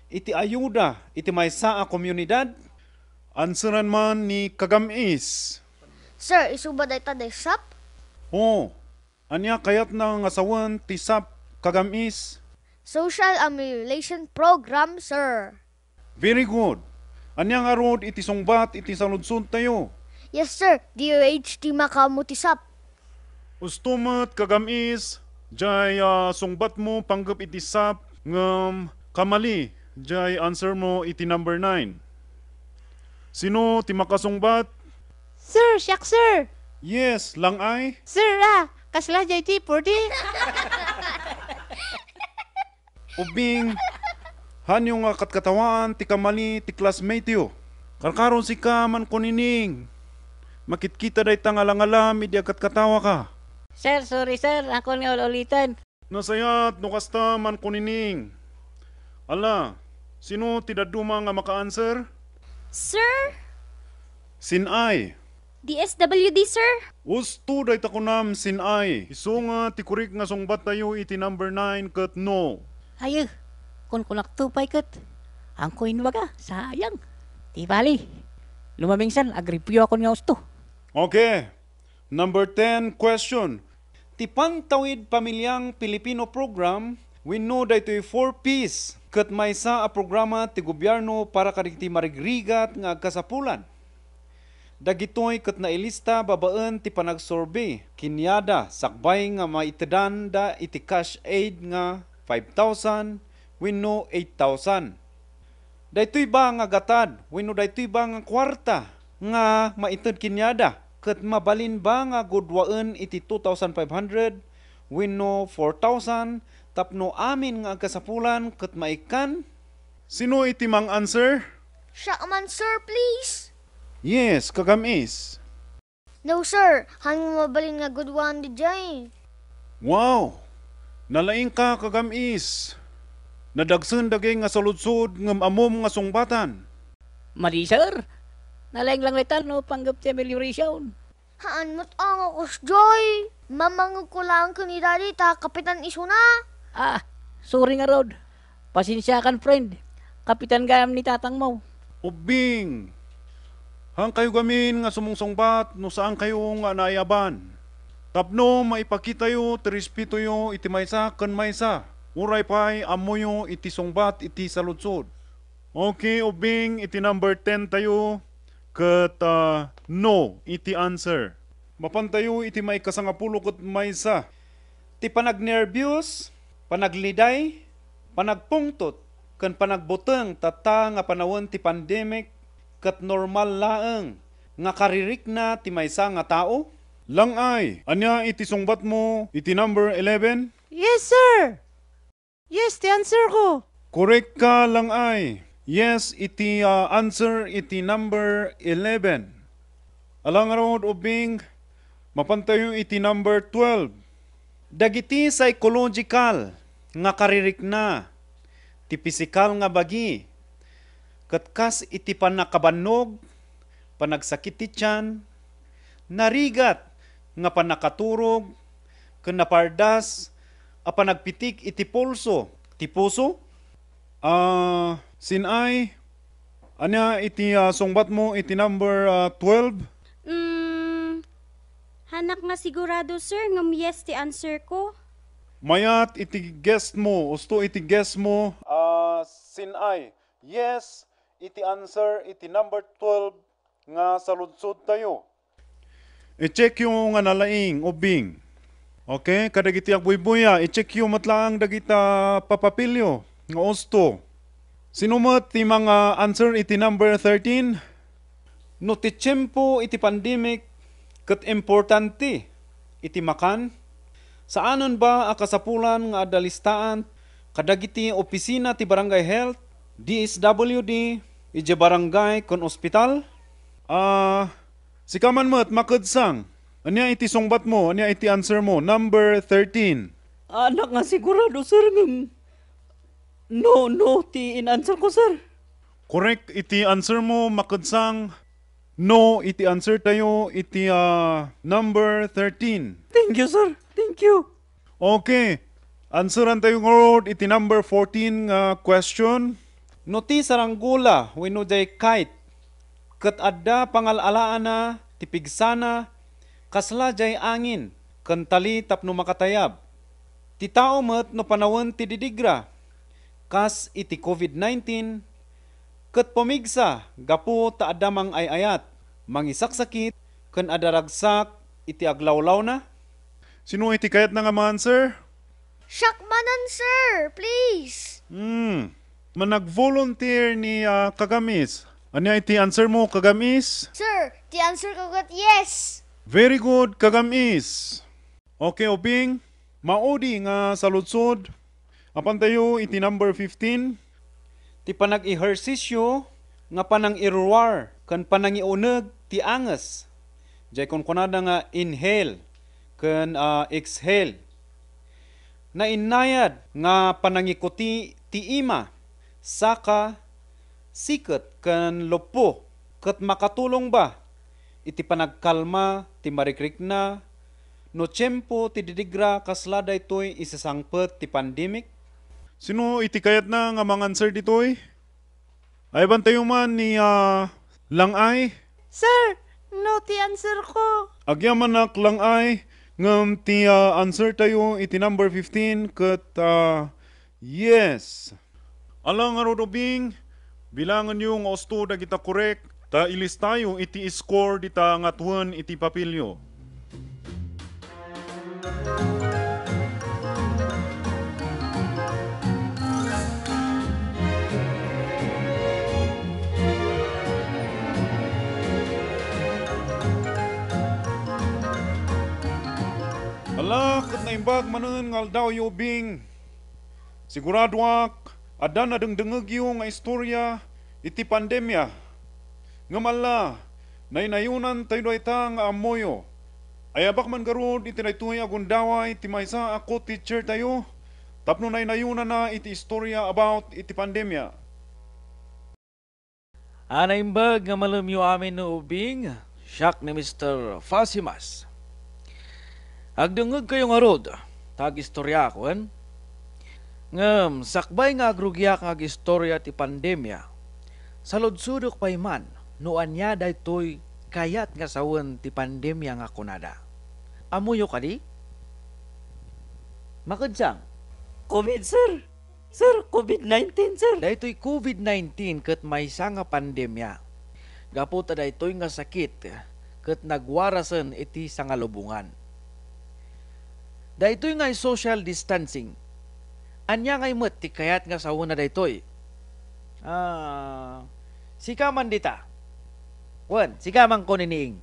Iti ayuda iti maysa a komunidad. Answeran man ni Kagamis. Sir, isuba day ta day shop? Oh, anya kayat na nga sawan ti sap Kagamis. Social Amelioration Program, sir. Very good. Anya nga rod iti sungbat iti saludsod tayo. Yes, sir. DOH ti makamutisap. Ustumat Kagamis. Jay sungbat mo panggap iti sap ngam kamali. Jay, answer mo iti number 9. Sino ti makasungbat? Sir, siyak sir. Yes, lang ay. Sir kasla JT 40. Ubing, hanyo nga katkatawaan ti kamali ti classmate yo. Karkaron si ka man kunining. Makitkita day tangalangalam, idi katkatawa ka. Sir, sorry sir. Ako nga ulitan. Nasayat, nukasta man kunining. Ala, sino ti daduma nga maka-answer? Sir? Sinay. DSWD, sir? Usto day takunam sinay. Iso nga ti kurik nga sungbat tayo iti number 9 kat no. Ayo, kun kunak tupay kat. Ang kuinwaga, sayang. Di bali. Lumamingsan, agripyo ako nga usto. Okay. Number 10 question. Ti Pantawid Pamilyang Pilipino Program, we know that ito'y 4 Ps kat maysa a programa ti gobyerno para kaditi marigrigat nga kasapulan. Dagitoy kat nailista babaan ti panagsurvey, kinyada, sakbay nga maitedan da iti cash aid nga 5,000, wenno 8,000. Daytoy ba nga gatad, wenno daytoy ba nga kwarta nga maited kinyada, kat mabalin ba nga gudwaan iti 2,500, wenno 4,000, tapno amin nga kasapulan kat maikan? Sino iti mang answer? Siya man, sir, please. Yes, kagamis. No, sir. Hanging mabalin nga good one di jay. Wow! Nalaing ka kagamis. Nadagsun daging nga saludsod ngam amom nga sungbatan. Mali sir. Nalayang lang litan no panggap ti amelioration. Haan mo't ang ako, Joy. Mamangag ko lang ko ni daddy ta kapitan iso na. Sorry nga Rod. Pasensya kan friend. Kapitan gayam ni tatang mo. Ubing! Hang kayo gamin nga sumungsungbat no saan kayo nga naayaban. Tapno maipakita yo, tirespeto yo, iti maysa kan maysa. Uray pa'y amo yo iti sungbat iti saludsod. Okay, ubing, iti number 10 tayo. Kat no, iti answer. Mapantayo iti may kasangapulo kat maysa. Ti panagnervyos, panagliday, panagpungtot, kan panagbuteng tata nga panawon ti pandemic, kat normal laeng nga karirik na ti maysa nga tao? Lang ay, anya iti sungbat mo iti number 11? Yes, sir. Yes, the answer ko. Correct ka lang ay. Yes, iti answer iti number 11. Alang arod ubing, mapantayo iti number 12. Dagiti psychological nga karirik na, ti physical nga bagi, katkas iti panakabanog, panagsakit ti tiyan, narigat nga panakaturog, ken napardas, a panagpitik iti pulso. Ti puso? Sinay, anya iti sungbat mo iti number 12? Hanak nga sigurado, sir, ngam yes ti answer ko. Mayat iti guess mo, usto iti guess mo. Sinay, yes, iti answer iti number 12 nga saludsod tayo. I-check yung nga nalaing, ubing. Okay, kadagiti agbuy-buya, i-check yung matlaang dagita papapilyo, nga usto. Sinumat ti mga answer iti number 13? No ti tiyempo iti pandemic, kat importante iti makan. Saanon ba akasapulan nga adalistaan kadagiti opisina ti barangay health, DSWD, iti barangay kon ospital? Si kaman mo't makadsang. Anya iti sungbat mo, anya iti answer mo, number 13. Anak nga sigurado, sir. No, ti in-answer ko, sir. Correct, iti answer mo, makadsang. No, iti answer tayo, iti number 13. Thank you, sir. Thank you. Okay, answeran tayo ngorod, iti number 14 question. No ti saranggula, wenno jay kite, ket adda pangalalaan na, tipigsana, kasla jay angin, kentali tapno makatayab. Ti tao met no panawon ti didigra, kas iti COVID-19, ket pamigsa, gapu ta adamang ayayat, mangisaksakit, ken adaragsak, iti aglawlaw na. Sino iti kayat na nga man, sir? Siya manan, sir, please. Manag-volunteer ni Kagamis. Ano iti answer mo, Kagamis? Sir, the answer ko kat yes. Very good, Kagamis. Okay, Obing. Maudi nga sa lutsod. Apan tayo iti number 15. Ti panag-ehersisyo nga panang-irwar kan panang-iuneg ti anges. Jay kon kunada nga inhale kan exhale. Na inayad nga panangikuti ti ima saka siket kan lopo ket makatulong ba iti panagkalma ti marikrikna no tiyempo ti didigra kasla daytoy isasangpet ti pandemic. Sino iti kayat na nga mang-answer ditoy? Ay bantayo man ni Langay. Sir, no ti answer ko. Agyaman nak Langay ngam ti answer tayo iti number 15 ket yes. Alang nga Rodobing, bilangan yung osto da kita korek, ta ilis tayo iti score dita nga tuwan iti papilyo. Ala, kat naimbag manen ngal daw yobing. Sigurado ak, ada na dengdengeg yung nga istorya iti pandemya. Ngamala, nainayunan tayo ita nga amoyo. Ayabak man garod iti naytuhay agundaway iti maysa ako teacher tayo. Tapno nainayunan na iti istorya about iti pandemya. Anaimbag nga malamyo amin no ubing, siyak ni Mr. Fasimas. Agdungag kayo nga rod, tag istorya ko, ngam, sakbay nga agrugyak nga istorya ti pandemya. Sa lodsudok pay man, noan niya daytoy kayat nga sawen ti pandemya nga kunada. Amuyo ka di? Makadsang? COVID, sir. Sir, COVID-19, sir. Daytoy COVID-19 ket maysa nga pandemya. Gaputa daytoy nga sakit ket nagwarasen iti sangalubungan. Daytoy nga social distancing. Anya nga imot ti kayat nga sauna daytoy. Sika man dita. Wan, sika man ko niniing.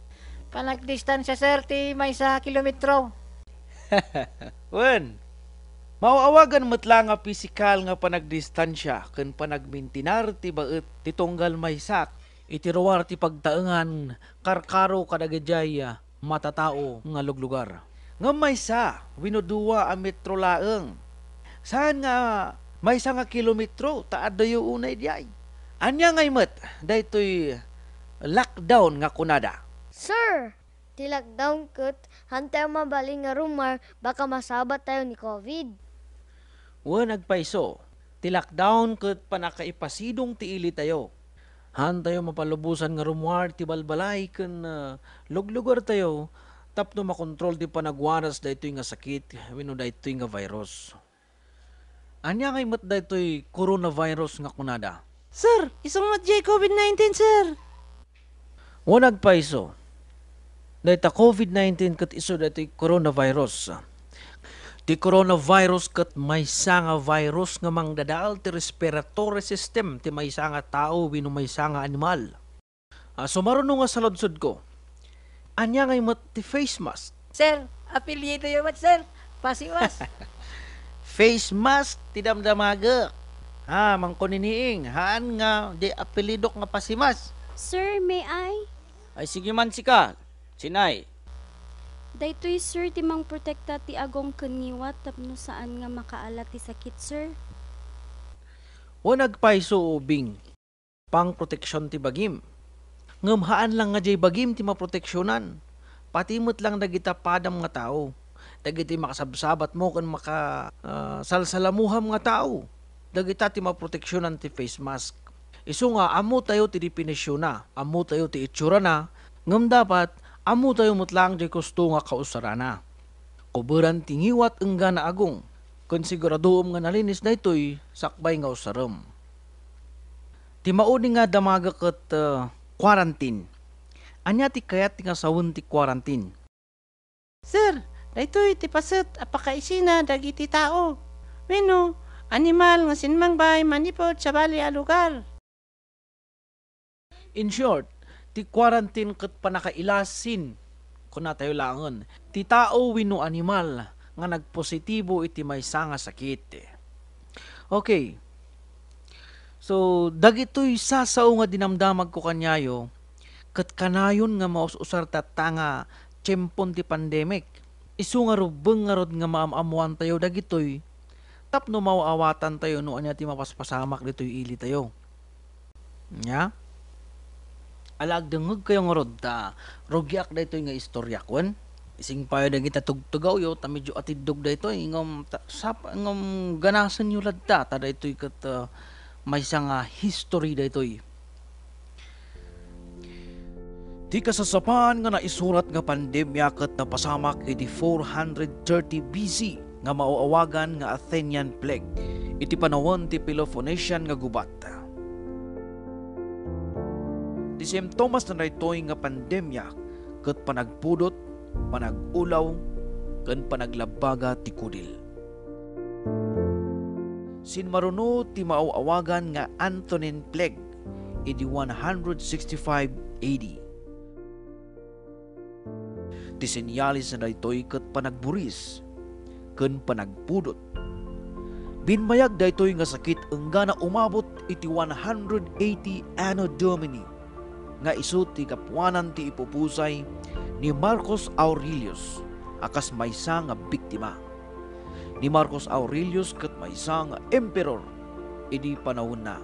Panagdistansya, sir, ti maysa kilometro. Wan, mauawagan metla nga pisikal nga panagdistansya ken panagmintinar ti baet ti tunggal maysak iti ruwar ti pagtaengan karkaro kadagajay matatao nga luglugar. Nga maysa winuduwa a metro laeng. Saan nga maysa nga kilometro taad dayo unay diay. Anya nga imet daytoy lockdown nga kunada. Sir, ti lockdown ket hantay mabaling nga rumor baka masabat tayo ni COVID. Nagpaiso, ti lockdown ket panakaipasidong ti ili tayo. Hantayo mapalubusan nga rumor ti balbalay ken luglugar tayo tapno makontrol ti panagwaras daytoy nga sakit wenno daytoy nga virus. Anya nga imet daytoy coronavirus nga kunada. Sir, isunod jay COVID-19, sir. Nagpaiso, dayta COVID-19 ket isu daytoy coronavirus. Ti coronavirus ket maysa nga virus nga mangdadaal ti respiratory system ti maysa nga tao wenno maysa nga animal. Sumaruno nga sa lodsod ko. Anya nga imot ti face mask. Sir, apelyido yung mat, sir. Pasiwas. Face mask ti damdamaga. Mangkoniniing. Haan nga di apelidok nga pasimas. Sir, may I? Ay sige man sika. Sinay. Daytoy sir, di mang protekta ti agong kaniwat tapno saan nga makaalat ti sakit, sir. Nagpaiso ubing. Pang proteksyon ti bagim. Ngamhaan lang nga jay bagim ti maproteksyonan. Patimot lang dagita padam nga tao. Dagiti makasabsabat mo kan salsalamuham nga tao. Dagita ti maproteksyonan ti face mask. Isu nga amo tayo ti definisyon na, amo tayo ti itsura na, ngam dapat amo tayo mutlang jay gusto nga kausarana. Kuburan tingiwat engga na agong. Kun siguradoom nga nalinis na ito'y sakbay nga usaram. Ti mauni nga damaga ket quarantine. Anya ti kayat ti nga sawon ti quarantine. Sir, daytoy ti paset apakaisina dagiti tao. Wenno, Animal nga sinmang bay manipod sa bali a lugar. In short, ti quarantine ket panakailasin kun na tayo langon. Ti tao wenno animal nga nagpositibo iti maysa nga sakit. Okay. So, dagitoy sasao nga dinamdamag ko kanyayo, ket kanayon nga maus-usar tatanga tiyempon ti pandemic. Isu nga rubeng nga rod nga maamamuan tayo dagitoy, tapno mauawatan tayo no anya ti mapaspasamak ditoy ili tayo. Nya? Alag dengeg kayo nga rod ta, rogyak daytoy nga istorya kon. Ising payo da kita tugtugaw yo, ta medyo atidog daytoy ngam ngam ganasan yo ladta ta daytoy ket may nga history daytoy. Ti kasasapan nga naisurat nga pandemya ket napasamak iti 430 BC nga mauawagan nga Athenian plague iti panahon ti Peloponnesian nga gubat. Ti simptomas na daytoy nga pandemya ket panagpudot, panagulaw, ken panaglabaga ti kudil. Sinmaruno ti mauawagan nga Antonine plague iti 165 AD. Ti senyalis na daytoy ket panagburis ken panagpudot. Binmayag daytoy nga sakit enggana umabot iti 180 Anno Domini nga isu ti kapuanan ti ipupusay ni Marcus Aurelius akas maysa nga biktima. Ni Marcus Aurelius ket maysa nga emperor idi panahon na.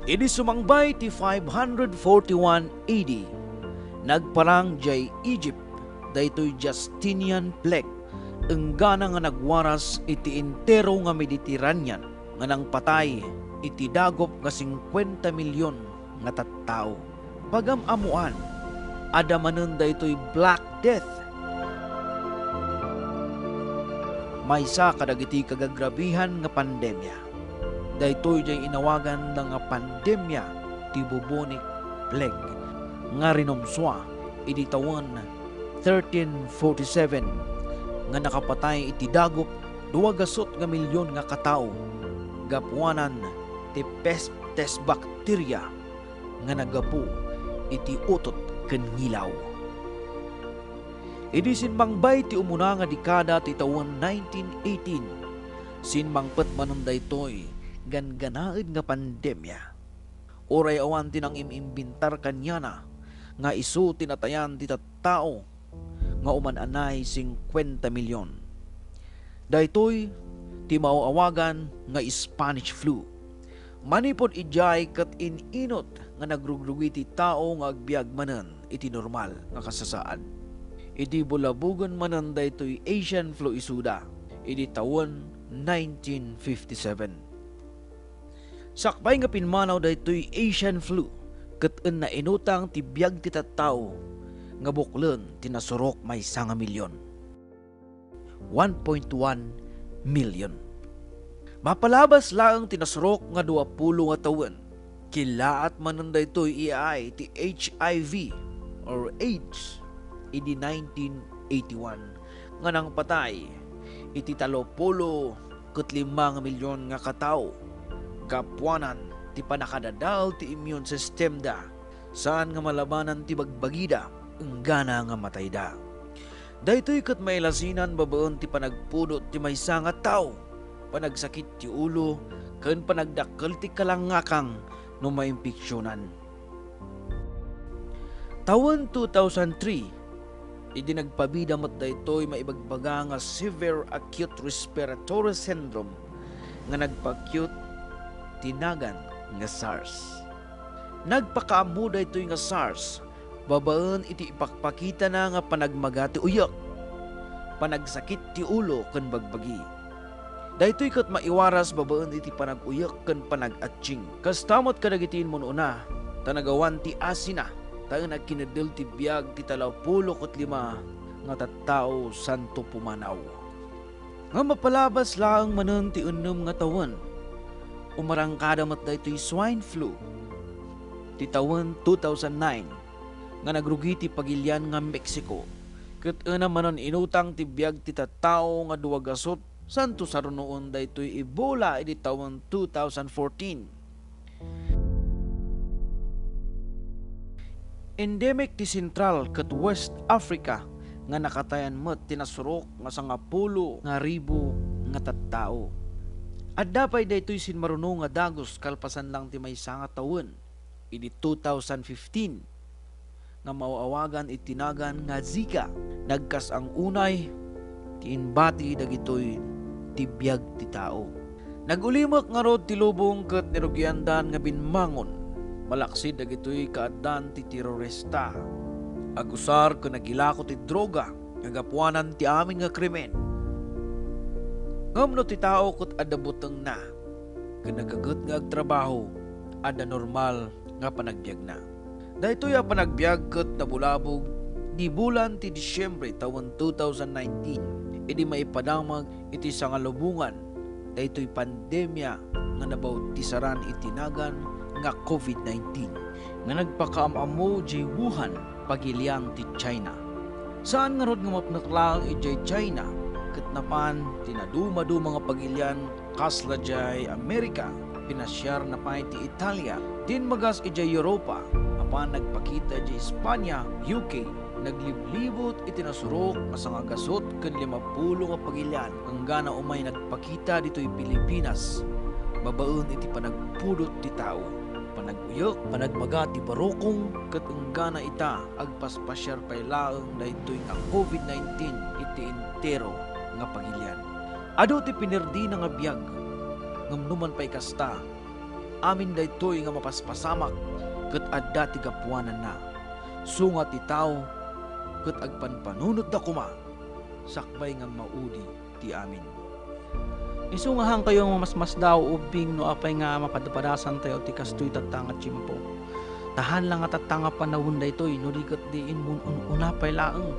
Idi sumangbay ti 541 AD nagparang jay Egypt daytoy Justinian plague enggana nga nagwaras iti entero nga Mediterranean nga nang patay iti dagop nga 50 milyon nga tattao. Bagam amuan adamanen daytoy Black Death. Maysa kadagiti kagagrabihan nga pandemya. Daytoy jay inawagan nga pandemya ti bubonic plague nga rinumswa iti taon 1347 nga nakapatay iti dagop 200 milyon nga katao gapuanan ti pestes bacteria nga nagapu iti utot ken ngilaw. Idi sinmangbay ti umuna nga dekada ti taon 1918 sinmangpet manon daytoy ganganaed nga pandemya. Oray awan tinang imimbintar kanyana nga isu tinatayan ti tattao nga umananay 50 milyon. Daytoy ti mauawagan nga Spanish flu. Manipod ijay ket ininot nga nagrugrugi ti tao nga agbiag manen iti normal nga kasasaan. Iti bulabugon manen daytoy Asian flu isuda iti taon 1957. Sakbay nga pinmanaw daytoy Asian flu ket en na inutang ti biag ti tattao nga buklen tinasurok may 1 milyon. 1.1 million. Mapalabas lang tinasurok nga 20 nga tawen. Kilaat manen daytoy iay ti HIV or AIDS idi 1981 nga nang patay iti 35 milyon nga katao. Kapuanan ti panakadadal ti immune system da saan nga malabanan ti bagbagida enggana nga matay da. Daytoy ket mailasinan babaen ti panagpudot ti maysa nga tawo, panagsakit ti ulo ken panagdakkel ti kalangakang no maimpeksyonan. Taon 2003 idi nagpabida met daytoy maibagbaga nga severe acute respiratory syndrome nga nagpa-acute tinagan nga SARS. Nagpakaamu daytoy nga SARS babaen iti ipakpakita na nga panagmagati uyak, panagsakit ti ulo ken bagbagi. Daytoy ket maiwaras babaen iti panaguyak ken panag-atching. Kastamot kadagitin mo una, tanagawan ti asina, tayo nagkinadel ti biag ti 35 nga tattao santo pumanaw. Nga mapalabas lang manen ti 6 nga tawen, umarangkada met daytoy swine flu. Ti tawen 2009 nga nagrugi ti pagilyan nga Mexico. Ket ena manon inutang ti biag ti tattao nga 200 Santo sa noon daytoy Ebola iti taon 2014. Endemic ti Central ket West Africa nga nakatayan met tinasurok nga 10,000 nga tattao. Adda pay daytoy sinmaruno nga dagos kalpasan lang ti maysa nga tawen idi 2015 nga mauawagan itinagan nga Zika. Nagkas ang unay ti inbati dagitoy ti biag ti tao. Nagulimak nga rod ti lubong ket nirugyandan nga binmangon. Malaksid dagitoy kaaddan ti terorista. Agusar ken nagilako ti droga nga gapuanan ti amin nga krimen. Ngamno ti tao ket adda buteng na ken nagaget nga agtrabaho adda normal nga panagbiag na. Daytoy a panagbiag ket nabulabog di bulan ti Disyembre taon 2019 idi maipadamag iti sangalubungan daytoy pandemya nga nabautisaran itinagan nga COVID-19 nga nagpakaamamo jay Wuhan pagiliang ti China. Saan nga rod nga mapnaklang ijay China ket napan tinaduma-duma nga pagilian kasla jay Amerika pinasyar na pa ti Italia din magas ijay Europa apan nagpakita jay Espanya, UK nagliblibot iti nasurok asa nga gasot ken 50 nga pagilian hanggang na umay nagpakita ditoy Pilipinas babaen iti panagpudot ti tao panaguyok panagmaga ti barokong ket enggana ita agpaspasyar pay laeng daytoy nga COVID-19 iti entero nga pagilian. Adu ti pinerdi na nga biag ngamnuman pay kasta amin daytoy nga mapaspasamak ket adda ti gapuanan na sungat ti tao ket agpanpanunot da kuma sakbay nga maudi ti amin. Isungahan kayo nga mas daw ubing no apay nga mapadapadasan tayo ti kastoy tatanga chimpo. Tahan lang nga tatanga panahon daytoy no diket diin mun una pay laeng.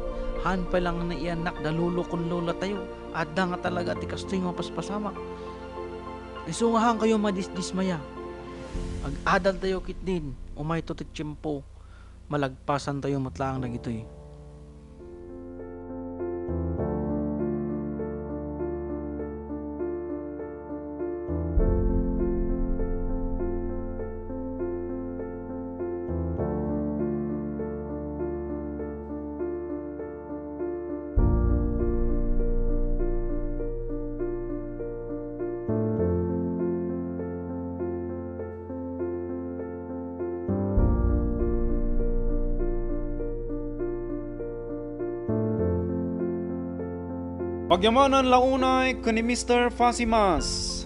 Han pay lang na ianak dalulo kun lola tayo. Adda nga talaga ti kastoy nga paspasamak. Isungahan kayo madisdismaya. Ag-adal tayo kit din umay to ti chimpo. Malagpasan tayo matlaang dagitoy. Pagyamanan launay kani Mr. Fasimas.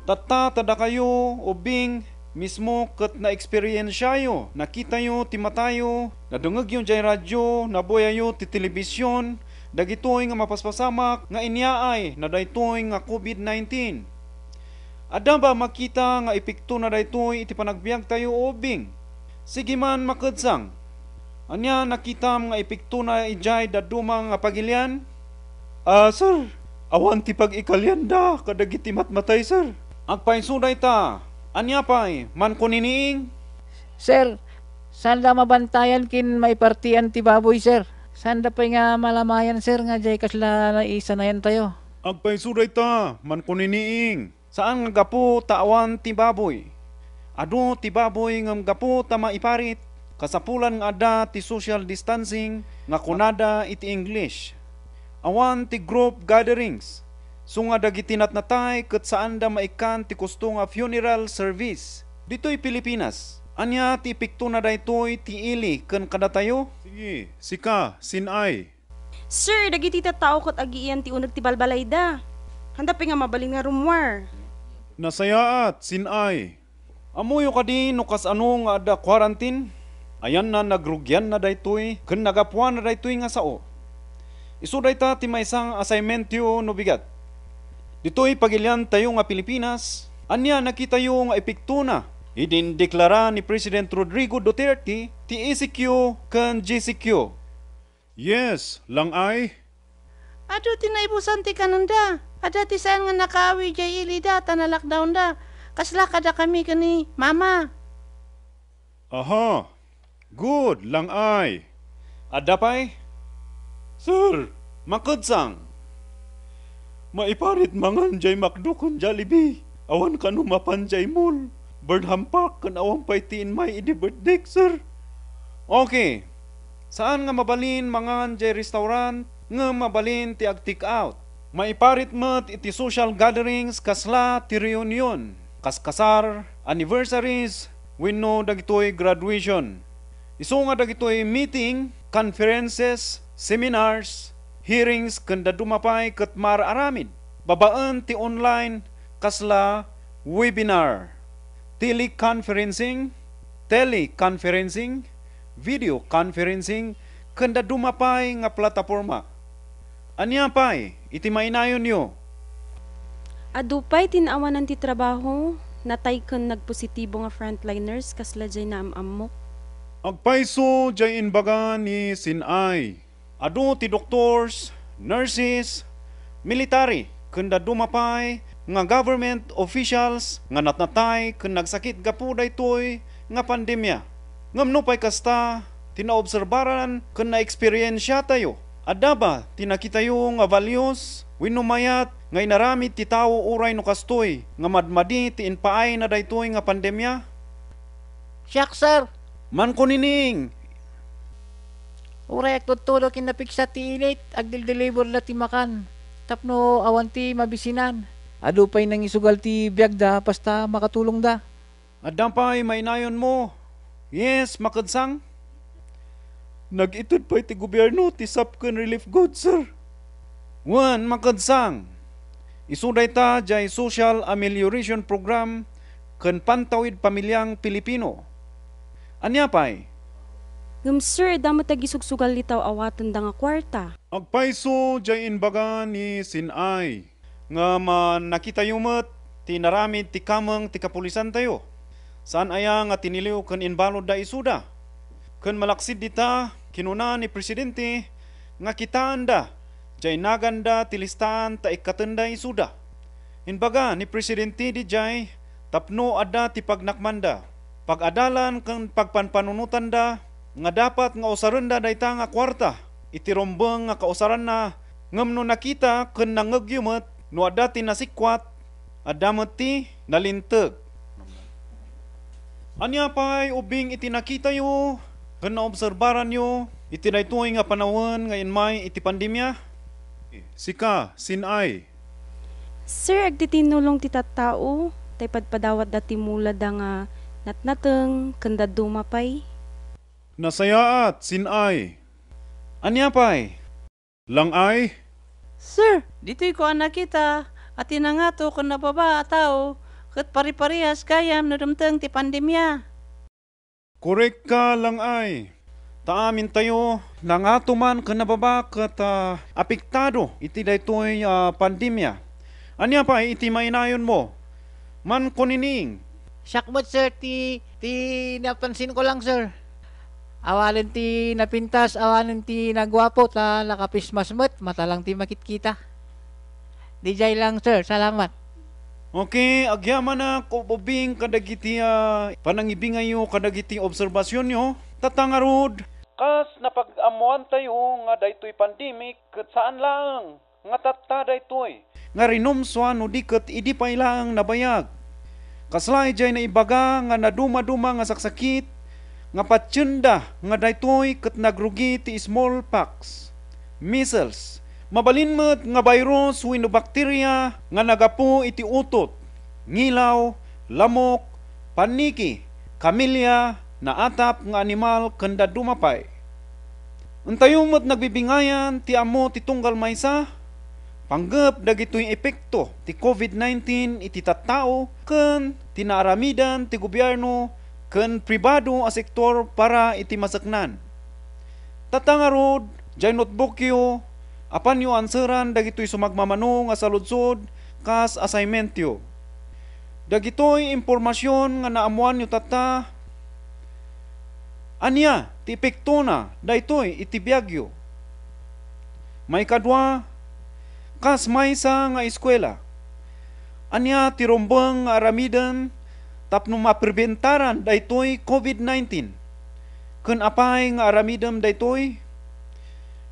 Tatta tada kayo ubing mismo ket na eksperyensyayo, nakita yo ti matayo, nadungeg yo jay radyo, naboyayo ti telebisyon, dagitoy nga mapaspasamak nga inyaay na daytoy nga COVID-19. Adda ba makita nga epekto na daytoy iti panagbiag tayo ubing? Sige man makedsang. Anya nakitam nga epekto na ijay daduma nga pagilian? Sir, awan ti pag-ikalyanda kadagiti matmatay, sir. Agpainsuday ta, anya pa'y, man kuniniing? Sir, sanda mabantayan kin maipartian ti baboy, sir. Sanda pa'y nga malamayan, sir, nga jay kasla na isa na yan tayo. Agpainsuday ta, man kuniniing. Saan nga gapo ta awan ti baboy? Ado ti baboy nga gapo ta maiparit. Kasapulan nga ada ti social distancing nga kunada iti English. Awan ti group gatherings. Sunga dagiti natnatay ket saan da maikan ti kusto nga funeral service. Ditoy Pilipinas. Anya ti epekto na daytoy ti ili ken kadatayo? Sige, sika, sinay. Sir, dagiti tattao ket agiian ti uneg ti balbalayda. Handa pa nga mabaling nga rumwar. Nasayaat, sinay. Amuyo kadi no kas ano nga ada quarantine. Ayan na nagrugyan na daytoy ken nagapuan na daytoy nga sao. Isu dayta ti maysang assignment yo no bigat. Ditoy pagilian tayo nga Pilipinas. Anya nakita yo nga epekto na idindeklara ni President Rodrigo Duterte ti ECQ ken GCQ. Yes, lang ay. Ado tinaibusan ti kananda. Ada ti saan nga nakaawi jay ilida ta na lockdown da. Kasla kada kami kani mama. Aha, good, lang ay. Adda pay? Sir, makedsang. Maiparit mangan jay McDo kun Jollibee. Awan ka numapan jay mall. Burnham Park kan awang paitiin may idi birthday, sir. Okay. Saan nga mabalin mangan jay restaurant nga mabalin ti ag-take out? Maiparit met iti social gatherings kasla ti reunion, kaskasar, anniversaries, wenno dagitoy graduation. Isu nga dagitoy meeting, conferences, seminars, hearings kanda dumapay ket mararamid. Babaan ti online kasla webinar, teleconferencing, video conferencing kanda dumapay nga plataporma. Anya pay, iti mainayon nyo. Adupay tinawanan ti trabaho, natay ken nagpositibo nga frontliners kasla jay naamam mo. Agpaiso jay inbaga ni Sinay. Adu ti doctors, nurses, military, kanda dumapay nga government officials nga natnatay ken nagsakit gapu daytoy nga pandemya. Ngamno pay kasta tinaobserbaran ken na-eksperyensya tayo. Adda ba tinakita yung nga values winumayat nga inaramid ti tao uray no kastoy nga madmadi ti inpaay na daytoy nga pandemya? Siyak, sir. Man ko nining. Uray agtutulog kinapiksa ti init, agdil-deliver na ti makan. Tapno awan ti mabisinan. Ado pa'y nang isugal ti biyag da, basta makatulong da. Adda pa'y mainayon mo. Yes, makadsang. Nag-itod pa iti gobyerno ti sapken relief goods, sir. Wan, makadsang. Isuday ta jay social amelioration program ken pantawid pamilyang Pilipino. Anya pay? Sir, damo tagisugsugal litaw awatan da nga kwarta. Agpaiso jay inbaga ni Sinay. Nga nakita yumet ti naramid ti kameng ti kapulisan tayo. Saan aya nga tiniliw ken inbalod da isuda? Ken malaksid dita kinuna ni presidente nga kitaan da jay naganda ti listahan ta ikatenda isuda. Inbaga ni presidente di jay tapno adda ti pagnakmanda. Pag-adalan ken pagpanpanunutan da nga dapat nga usarenda dayta nga kwarta. Iti rombeng nga kausaran na ngamno nakita ken nangagyumet no adda ti nasikwat adda met ti nalinteg. Anya pay ubing iti nakita yo ken naobserbaran yo iti daytoy nga panahon nga inmay iti pandemya? Sika, Sinay. Sir, agtitinulong ti tattao, tay padpadawat dati mula da nga natnateng kanda dumapay. Nasayaat, Sinay. Anya pay? Langay? Sir, dito'y ko anak kita at inangato kung nababa at tao kat pari-parihas kayam nadamtang ti pandemya. Korek ka, Langay. Taamin tayo nangato man ken nababa ket apektado iti daytoy pandemya. Anya pa iti mainayon mo? Man kunining. Sakmat, sir, ti napansin ko lang, sir. Awalan ti napintas, awalan ti nagwapo, ta nakapismasmet, mata lang ti makitkita. Dijay lang, sir. Salamat. Okay, agyaman na kububing kadagiti panangibangayo kadagiti obserbasyon nyo. Tatangarod. Kas napag-amuan tayo nga daytoy pandemic ket saan lang nga tatta daytoy. Nga rinumswan no diket idi pay lang nabayag. Kaslay jay na ibaga nga naduma-duma nga saksakit nga patsyenda nga daytoy ket nagrugi ti smallpox, measles, mabalin met nga virus wenno bakterya nga nagapu iti utot, ngilaw, lamok, paniki, kamilya, na atap nga animal kanda dumapay. Untayong met nagbibingayan ti amo ti tunggal maysa, panggep dagitoy epekto ti COVID-19 iti tattao ken tinaaramidan ti gobyerno ken pribado a sektor para iti masaknan. Tatangarod, jay notebook yo, apan yo anseran dagitoy sumagmamano nga saludsod kas assignment yo. Dagitoy impormasyon nga naamuan yo tata. Anya, ti epekto na, daytoy iti biagyo. May kadwa, kas maysa nga eskwela. Anya, ti rombeng nga aramidan, tapno maperbentaran daytoy COVID-19. Ken apay nga aramidem daytoy?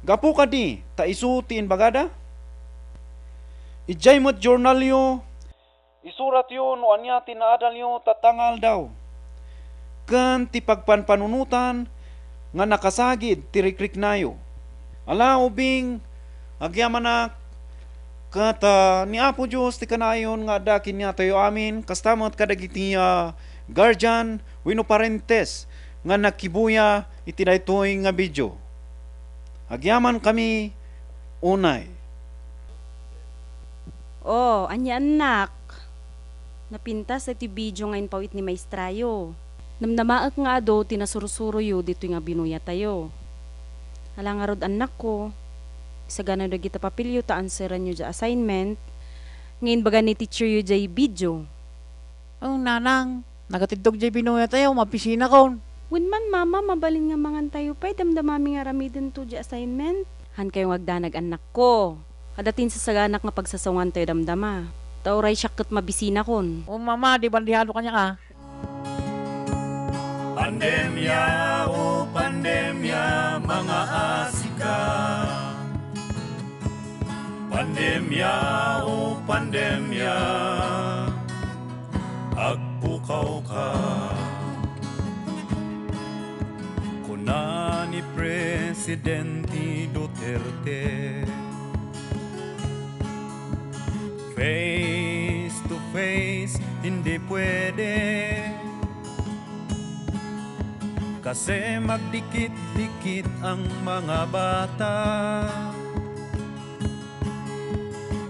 Gapu kadi, ta isu ti inbagada? ijay mo't journalyo, isurat yo no anya tinaadal yo tatangal daw. Kan ti pagpanpanunutan nga nakasagid tirikrik nayo. Ala ubing agyamanak kata ni Apo Diyos ti kanayon nga dakin niya tayo amin kastamot kadagiti guardian wino parentes nga nakibuya iti daytoy nga video. Agyaman kami unay. Oh, anya anak. Napintas iti video ngayon pawit ni maestrayo. Namnamaak nga ado tinasurusuro yu dito nga binuya tayo. Hala nga rod anak ko. Isa gana na kita papilyo ta answeran yu ja assignment. Ngayon baga ni teacher yu jay video. Oh, nanang, nagatidog jay binuya tayo, mapisina kon. Winman mama, mabalin nga mangan tayo pa'y damdamami nga ramidin to di assignment. Han kayo agdanag anak ko. Kadatin sa saganak nga pagsasawan tayo damdama. Tauray syakot mabisina kon. Oh mama, di bandihado kanya ka. Pandemya, oh pandemya, mga asika. Pandemya, oh pandemya, agpukaw ka. Kuna ni Presidente Duterte, face to face hindi pwede. Kasi magdikit-dikit ang mga bata.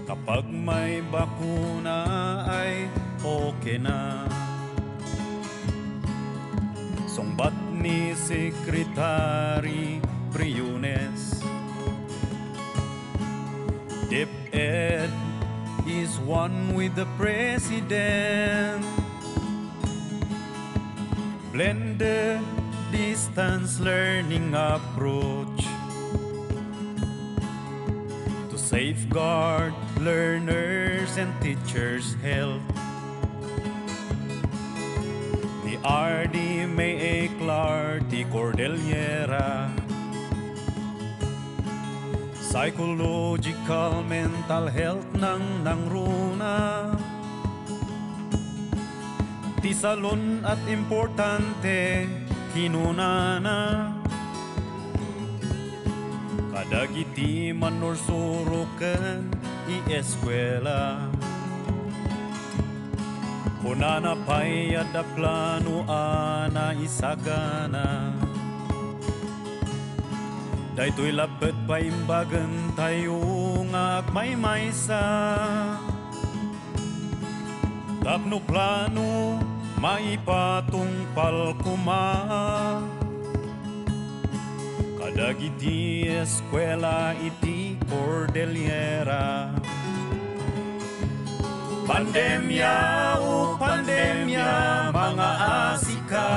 Kapag may bakuna ay okay na. Sungbat ni Secretary Briones, DepEd is one with the President. Blended distance learning approach to safeguard learners and teachers' health. Ni RD May Clarty Cordillera, psychological mental health ng nangruna. Tisalon at importante kinunana. Kadagiti manor surukan i-eskwela. Kunana pa'y ada plano ana isagana. Daytoy labet pa imbagan tayo nga may maysa. Tapno plano maipatungpal kuma. Kadagiti eskwela iti Cordillera. Pandemya, oh pandemya, mga asika.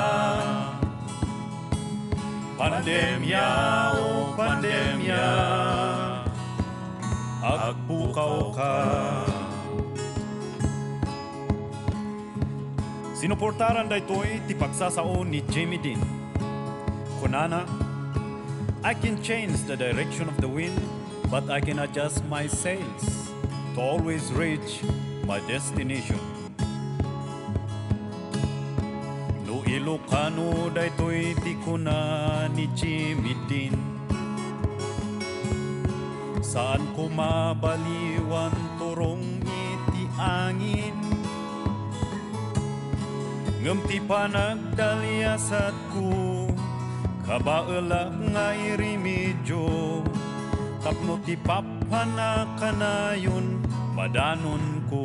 Pandemya, oh pandemya, agpukaw ka. Sinuportaran daytoy ti pagsasaon ni Jamie Dean. Kunana, I can change the direction of the wind, but I can adjust my sails to always reach my destination. No Ilocano daytoy ti kuna ni Jamie Dean. Saan ko mabaliwan turong iti angin? Ngem ti panagdalyasat ko, kabaela nga irimedyo. Tapno ti papanakanayon, madanon ko.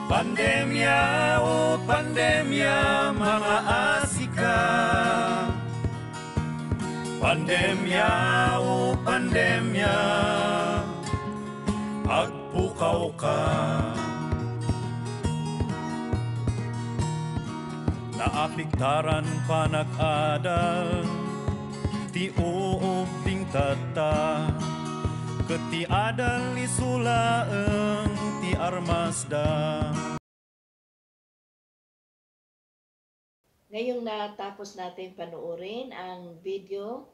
Pandemya, oh pandemya, mga asika. Pandemya, oh pandemya, agpukaw ka. Naapiktaran pa nag-adal, ti uubing tata, keti adal isulaeng ti armasda. Ngayong natapos natin panoorin ang video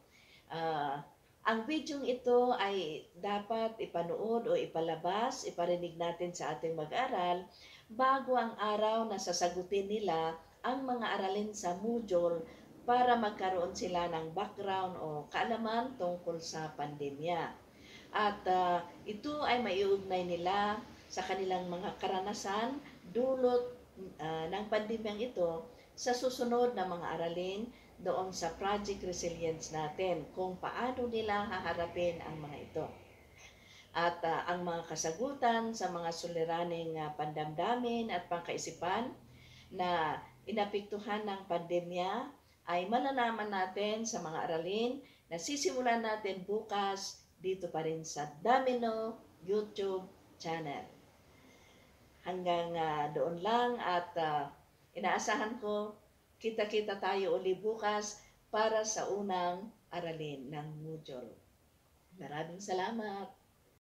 Ang video ito ay dapat ipanood o ipalabas, iparinig natin sa ating mag-aral bago ang araw na sasagutin nila ang mga aralin sa module para magkaroon sila ng background o kaalaman tungkol sa pandemya. At ito ay maiugnay nila sa kanilang mga karanasan dulot ng pandemyang ito sa susunod na mga aralin doon sa Project Resilience natin kung paano nila haharapin ang mga ito. At ang mga kasagutan sa mga suliraning pandamdamin at pangkaisipan na inapektuhan ng pandemya ay malalaman natin sa mga aralin na sisimulan natin bukas dito pa rin sa Domino YouTube channel. Hanggang doon lang at inaasahan ko kita-kita tayo uli bukas para sa unang aralin ng module. Maraming salamat!